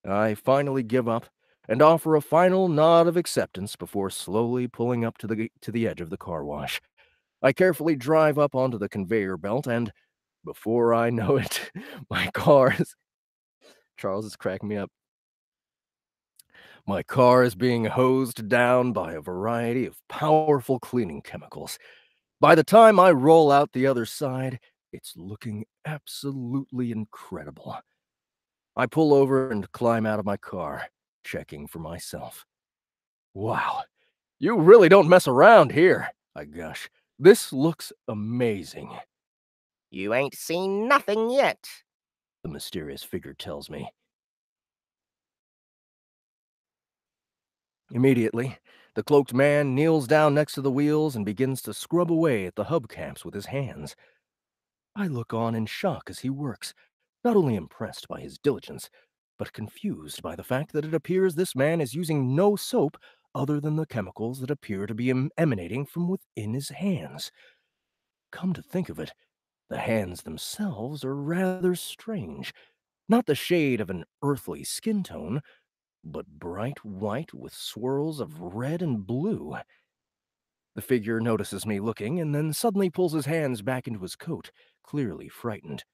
I finally give up and offer a final nod of acceptance before slowly pulling up to the edge of the car wash. I carefully drive up onto the conveyor belt and, before I know it, my car is... Charles is cracking me up. My car is being hosed down by a variety of powerful cleaning chemicals. By the time I roll out the other side, it's looking absolutely incredible. I pull over and climb out of my car, checking for myself. "Wow, you really don't mess around here," I gush. "This looks amazing." You ain't seen nothing yet, the mysterious figure tells me. Immediately, the cloaked man kneels down next to the wheels and begins to scrub away at the hubcaps with his hands. I look on in shock as he works, not only impressed by his diligence, but confused by the fact that it appears this man is using no soap other than the chemicals that appear to be emanating from within his hands. Come to think of it, the hands themselves are rather strange. Not the shade of an earthly skin tone, but bright white with swirls of red and blue. The figure notices me looking and then suddenly pulls his hands back into his coat, clearly frightened.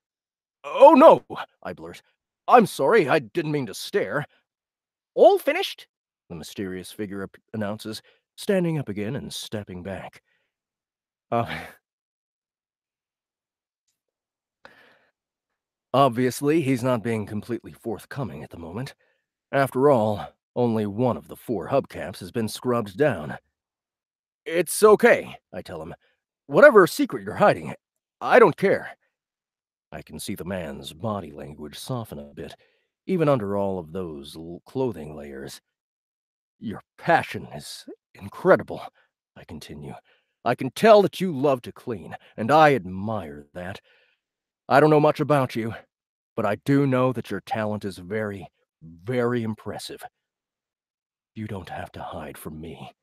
"Oh no!" I blurt. "I'm sorry, I didn't mean to stare." "All finished?" the mysterious figure announces, standing up again and stepping back. Obviously, he's not being completely forthcoming at the moment. After all, only one of the 4 hubcaps has been scrubbed down. "It's okay," I tell him. "Whatever secret you're hiding, I don't care." I can see the man's body language soften a bit, even under all of those clothing layers. "Your passion is incredible," I continue. "I can tell that you love to clean, and I admire that. I don't know much about you, but I do know that your talent is very, very impressive. You don't have to hide from me."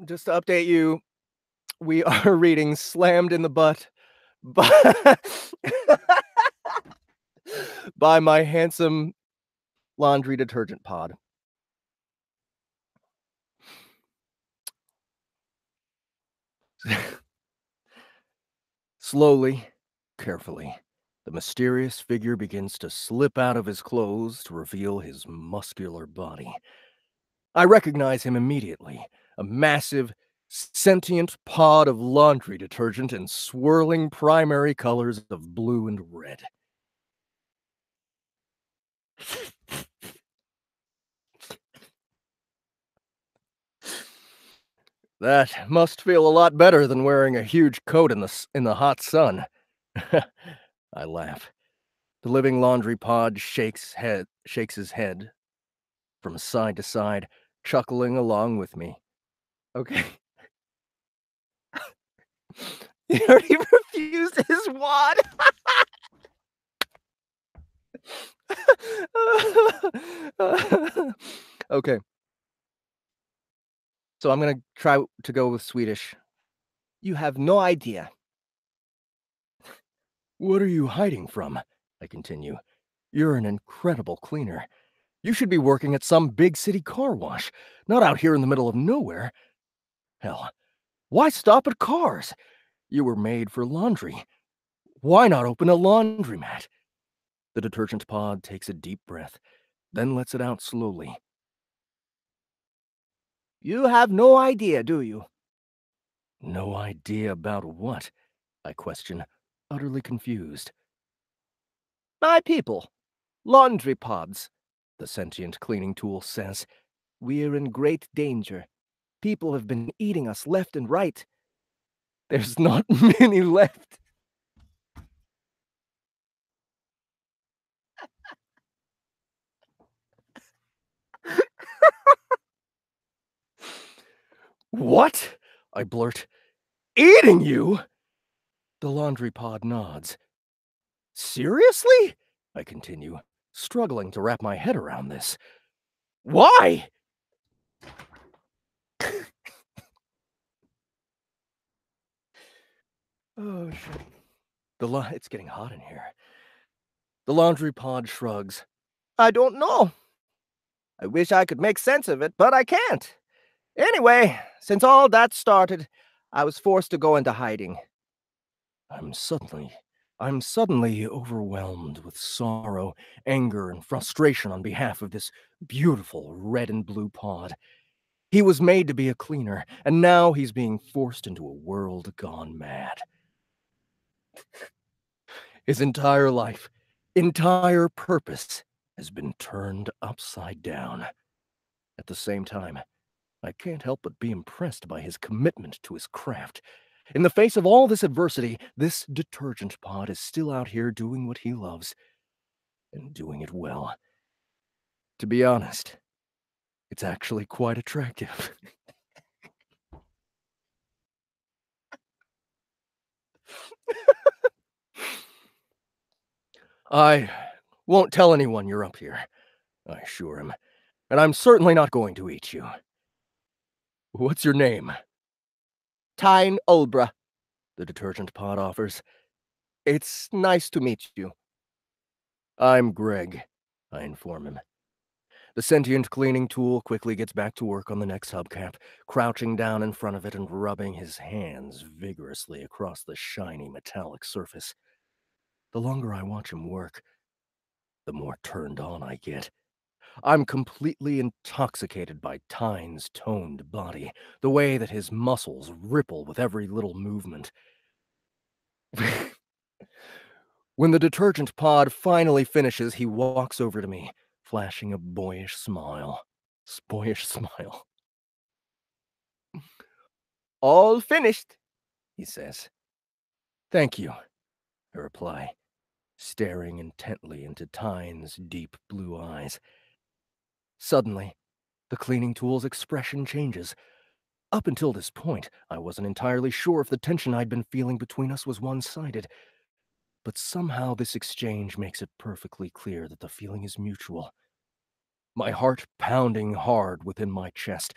Just to update you, we are reading Slammed in the Butt by, by my handsome laundry detergent pod. Slowly, carefully, the mysterious figure begins to slip out of his clothes to reveal his muscular body. I recognize him immediately, a massive, sentient pod of laundry detergent in swirling primary colors of blue and red. That must feel a lot better than wearing a huge coat in the hot sun. I laugh. The living laundry pod shakes his head from side to side, chuckling along with me. Okay. He already refused his wad. Okay. So I'm gonna try to go with Swedish. "You have no idea." "What are you hiding from?" I continue. "You're an incredible cleaner. You should be working at some big city car wash, not out here in the middle of nowhere. Hell, why stop at cars? You were made for laundry. Why not open a laundromat?" The detergent pod takes a deep breath, then lets it out slowly. "You have no idea, do you?" "No idea about what?" I question, utterly confused. "My people, laundry pods," the sentient cleaning tool says. "We're in great danger. People have been eating us left and right. There's not many left." "What?" I blurt. "Eating you?" The laundry pod nods. "Seriously?" I continue, struggling to wrap my head around this. "Why?" Oh, shit. It's getting hot in here. The laundry pod shrugs. "I don't know. I wish I could make sense of it, but I can't. Anyway, since all that started, I was forced to go into hiding." I'm suddenly overwhelmed with sorrow, anger, and frustration on behalf of this beautiful red and blue pod. He was made to be a cleaner, and now he's being forced into a world gone mad. His entire life, entire purpose, has been turned upside down. At the same time, I can't help but be impressed by his commitment to his craft. In the face of all this adversity, this detergent pod is still out here doing what he loves, and doing it well. To be honest, it's actually quite attractive. I won't tell anyone you're up here. I assure him, "and I'm certainly not going to eat you. What's your name?" Tyne Ulbra, the detergent pod offers. "It's nice to meet you." "I'm Greg," I inform him. The sentient cleaning tool quickly gets back to work on the next hubcap, crouching down in front of it and rubbing his hands vigorously across the shiny metallic surface. The longer I watch him work, the more turned on I get. I'm completely intoxicated by Tyne's toned body, the way that his muscles ripple with every little movement. When the detergent pod finally finishes, he walks over to me, flashing a boyish smile. "All finished," he says. "Thank you," I reply, staring intently into Tyne's deep blue eyes. Suddenly, the cleaning tool's expression changes. Up until this point, I wasn't entirely sure if the tension I'd been feeling between us was one-sided, but somehow this exchange makes it perfectly clear that the feeling is mutual. My heart pounding hard within my chest.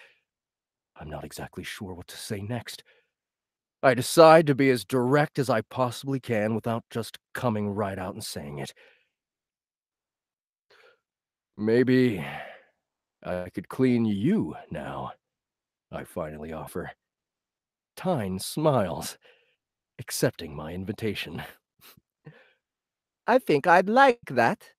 I'm not exactly sure what to say next. I decide to be as direct as I possibly can without just coming right out and saying it. "Maybe I could clean you now," I finally offer. Tyne smiles, accepting my invitation. "I think I'd like that."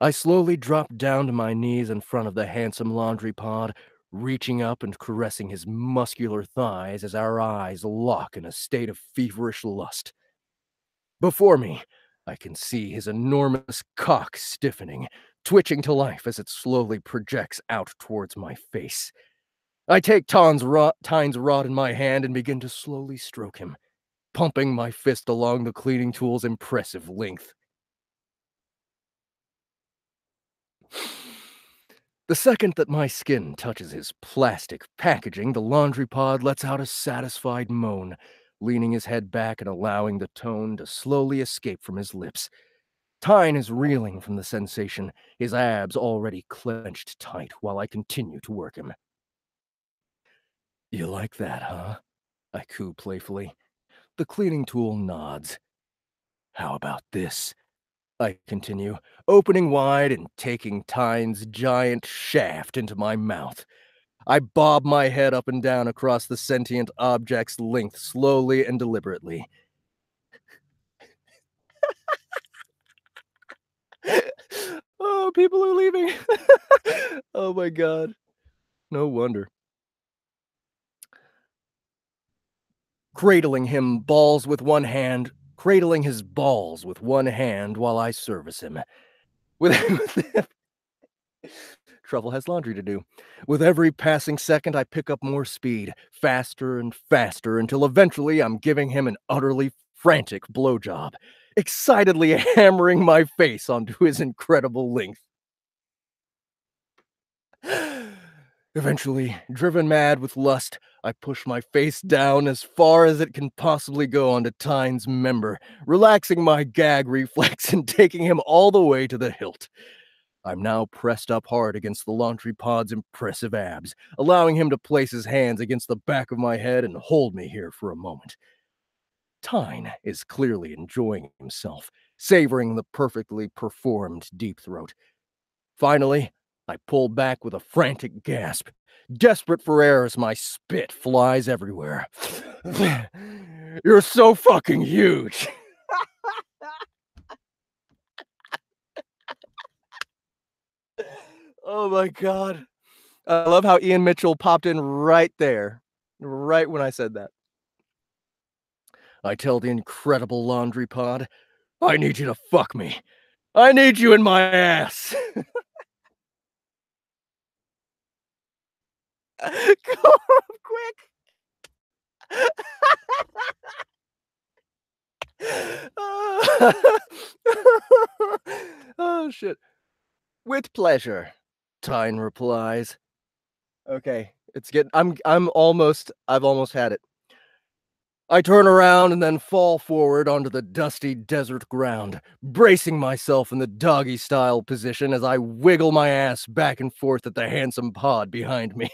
I slowly drop down to my knees in front of the handsome laundry pod, reaching up and caressing his muscular thighs as our eyes lock in a state of feverish lust. Before me, I can see his enormous cock stiffening, twitching to life as it slowly projects out towards my face. I take Tyne's rod in my hand and begin to slowly stroke him, pumping my fist along the cleaning tool's impressive length. The second that my skin touches his plastic packaging, the laundry pod lets out a satisfied moan, leaning his head back and allowing the tone to slowly escape from his lips. Tyne is reeling from the sensation, his abs already clenched tight while I continue to work him. "You like that, huh?" I coo playfully. The cleaning tool nods. "How about this?" I continue, opening wide and taking Tyne's giant shaft into my mouth. I bob my head up and down across the sentient object's length slowly and deliberately. Oh, people are leaving. Oh my god. No wonder. Cradling his balls with one hand while I service him. With Trouble has laundry to do. With every passing second, I pick up more speed, faster and faster, until eventually I'm giving him an utterly frantic blowjob, excitedly hammering my face onto his incredible length. Eventually, driven mad with lust, I push my face down as far as it can possibly go onto Tyne's member, relaxing my gag reflex and taking him all the way to the hilt. I'm now pressed up hard against the laundry pod's impressive abs, allowing him to place his hands against the back of my head and hold me here for a moment. Tyne is clearly enjoying himself, savoring the perfectly performed deep throat. Finally, I pull back with a frantic gasp, desperate for air as my spit flies everywhere. "You're so fucking huge!" Oh my god. I love how Ian Mitchell popped in right there, right when I said that. I tell the incredible laundry pod, "I need you to fuck me. I need you in my ass." Go up quick. Oh shit. "With pleasure," Tyne replies. Okay, it's getting I've almost had it. I turn around and then fall forward onto the dusty desert ground, bracing myself in the doggy-style position as I wiggle my ass back and forth at the handsome pod behind me.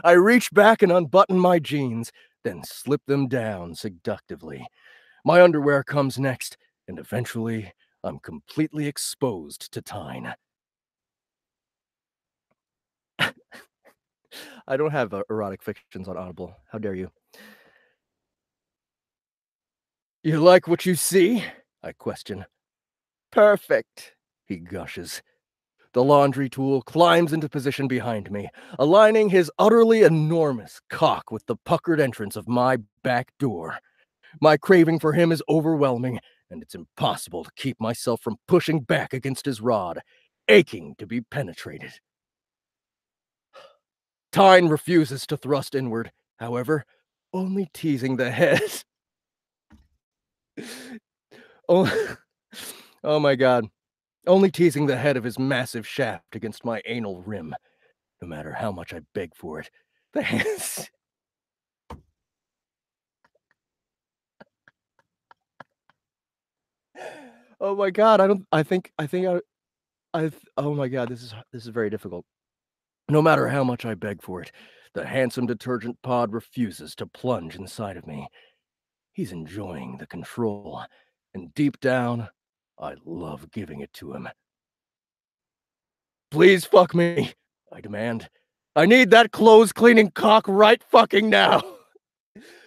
I reach back and unbutton my jeans, then slip them down seductively. My underwear comes next, and eventually I'm completely exposed to Tyne. I don't have erotic fictions on Audible. How dare you? You like what you see? I question. Perfect, he gushes. The laundry tool climbs into position behind me, aligning his utterly enormous cock with the puckered entrance of my back door. My craving for him is overwhelming, and it's impossible to keep myself from pushing back against his rod, aching to be penetrated. Tyne refuses to thrust inward, however, only teasing the head. Oh, oh my god. Only teasing the head of his massive shaft against my anal rim. No matter how much I beg for it, the hands... Oh my god, oh my god, this is very difficult. No matter how much I beg for it, the handsome detergent pod refuses to plunge inside of me. He's enjoying the control, and deep down, I love giving it to him. Please fuck me, I demand. I need that clothes-cleaning cock right fucking now.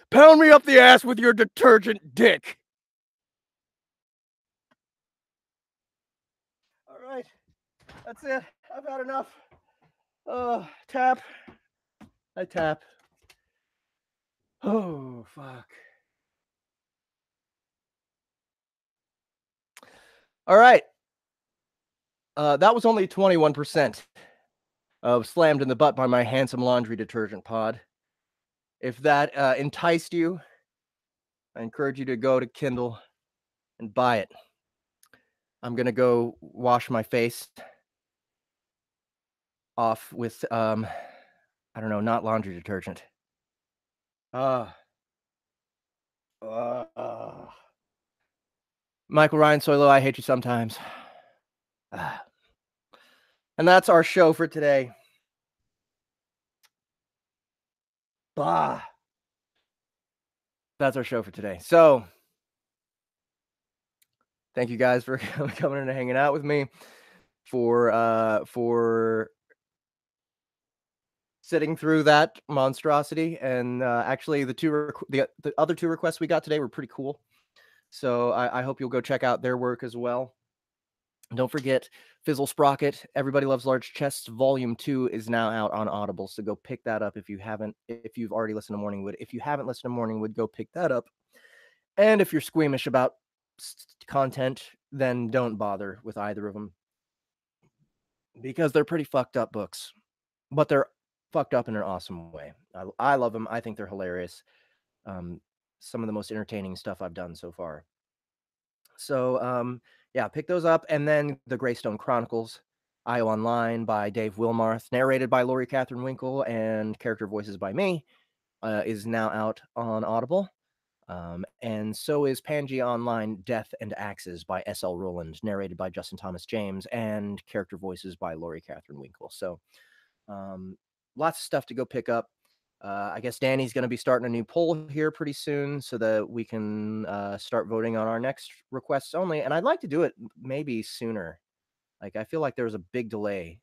Pound me up the ass with your detergent dick. All right, that's it. I've had enough. Tap. I tap. Oh, fuck. All right. That was only 21% of slammed in the butt by my handsome laundry detergent pod. If that enticed you, I encourage you to go to Kindle and buy it. I'm going to go wash my face off with, I don't know, not laundry detergent. Michael Ryan Soilo, I hate you sometimes. And that's our show for today. Bah. That's our show for today. So, thank you guys for coming in and hanging out with me, for sitting through that monstrosity. And actually, the other two requests we got today were pretty cool. So I hope you'll go check out their work as well. Don't forget, Fizzle Sprocket, Everybody Loves Large Chests, Volume 2 is now out on Audible, so go pick that up if you've already listened to Morningwood. If you haven't listened to Morningwood, go pick that up. And if you're squeamish about content, then don't bother with either of them, because they're pretty fucked up books, but they're fucked up in an awesome way. I love them. I think they're hilarious. Some of the most entertaining stuff I've done so far. So, yeah, pick those up. And then The Greystone Chronicles, IO Online by Dave Wilmarth, narrated by Lori Catherine Winkle and character voices by me, is now out on Audible. And so is Pangea Online, Death and Axes by S.L. Rowland, narrated by Justin Thomas James and character voices by Lori Catherine Winkle. So lots of stuff to go pick up. I guess Danny's going to be starting a new poll here pretty soon so that we can start voting on our next requests only. And I'd like to do it maybe sooner. Like, I feel like there was a big delay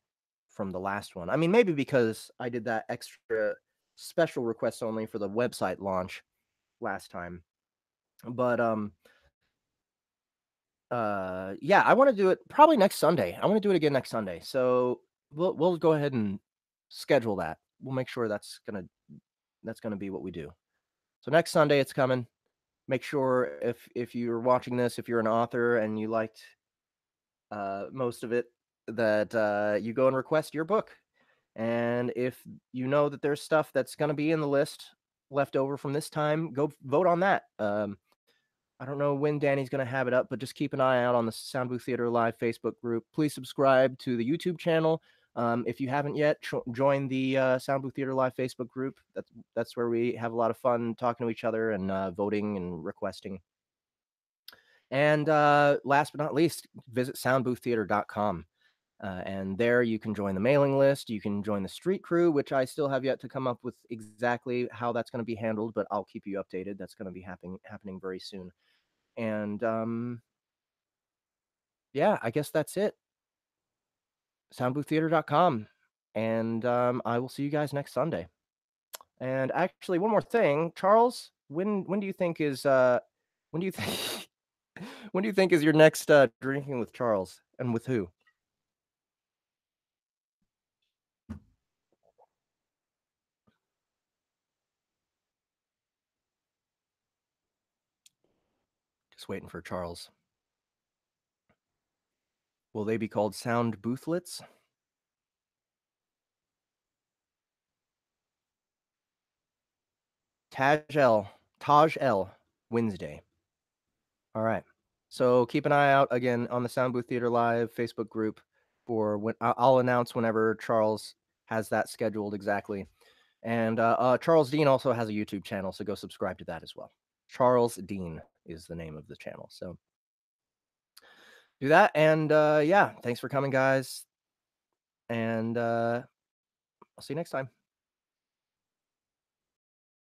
from the last one. I mean, maybe because I did that extra special request only for the website launch last time. But yeah, I want to do it probably next Sunday. I want to do it again next Sunday. So we'll go ahead and schedule that. We'll make sure that's gonna be what we do. So next Sunday it's coming. Make sure if you're watching this, if you're an author and you liked most of it, that you go and request your book. And if you know that there's stuff that's gonna be in the list left over from this time, go vote on that. I don't know when Danny's going to have it up, but just keep an eye out on the Sound Booth Theater Live Facebook group. Please subscribe to the YouTube channel. If you haven't yet, join the Sound Booth Theater Live Facebook group. That's where we have a lot of fun talking to each other and voting and requesting. And last but not least, visit soundbooththeater.com. And there you can join the mailing list. You can join the street crew, which I still have yet to come up with exactly how that's going to be handled, but I'll keep you updated. That's going to be happening very soon. And yeah, I guess that's it. Soundbooththeater.com. And I will see you guys next Sunday. And actually, one more thing, Charles, when do you think is when do you think when do you think is your next drinking with Charles, and with who? Just waiting for Charles. Will they be called sound boothlets? Taj L, Wednesday. All right. So keep an eye out again on the Sound Booth Theater Live Facebook group for when I'll announce whenever Charles has that scheduled exactly. And Charles Dean also has a YouTube channel, so go subscribe to that as well. Charles Dean is the name of the channel. So do that. And yeah, thanks for coming, guys. And I'll see you next time.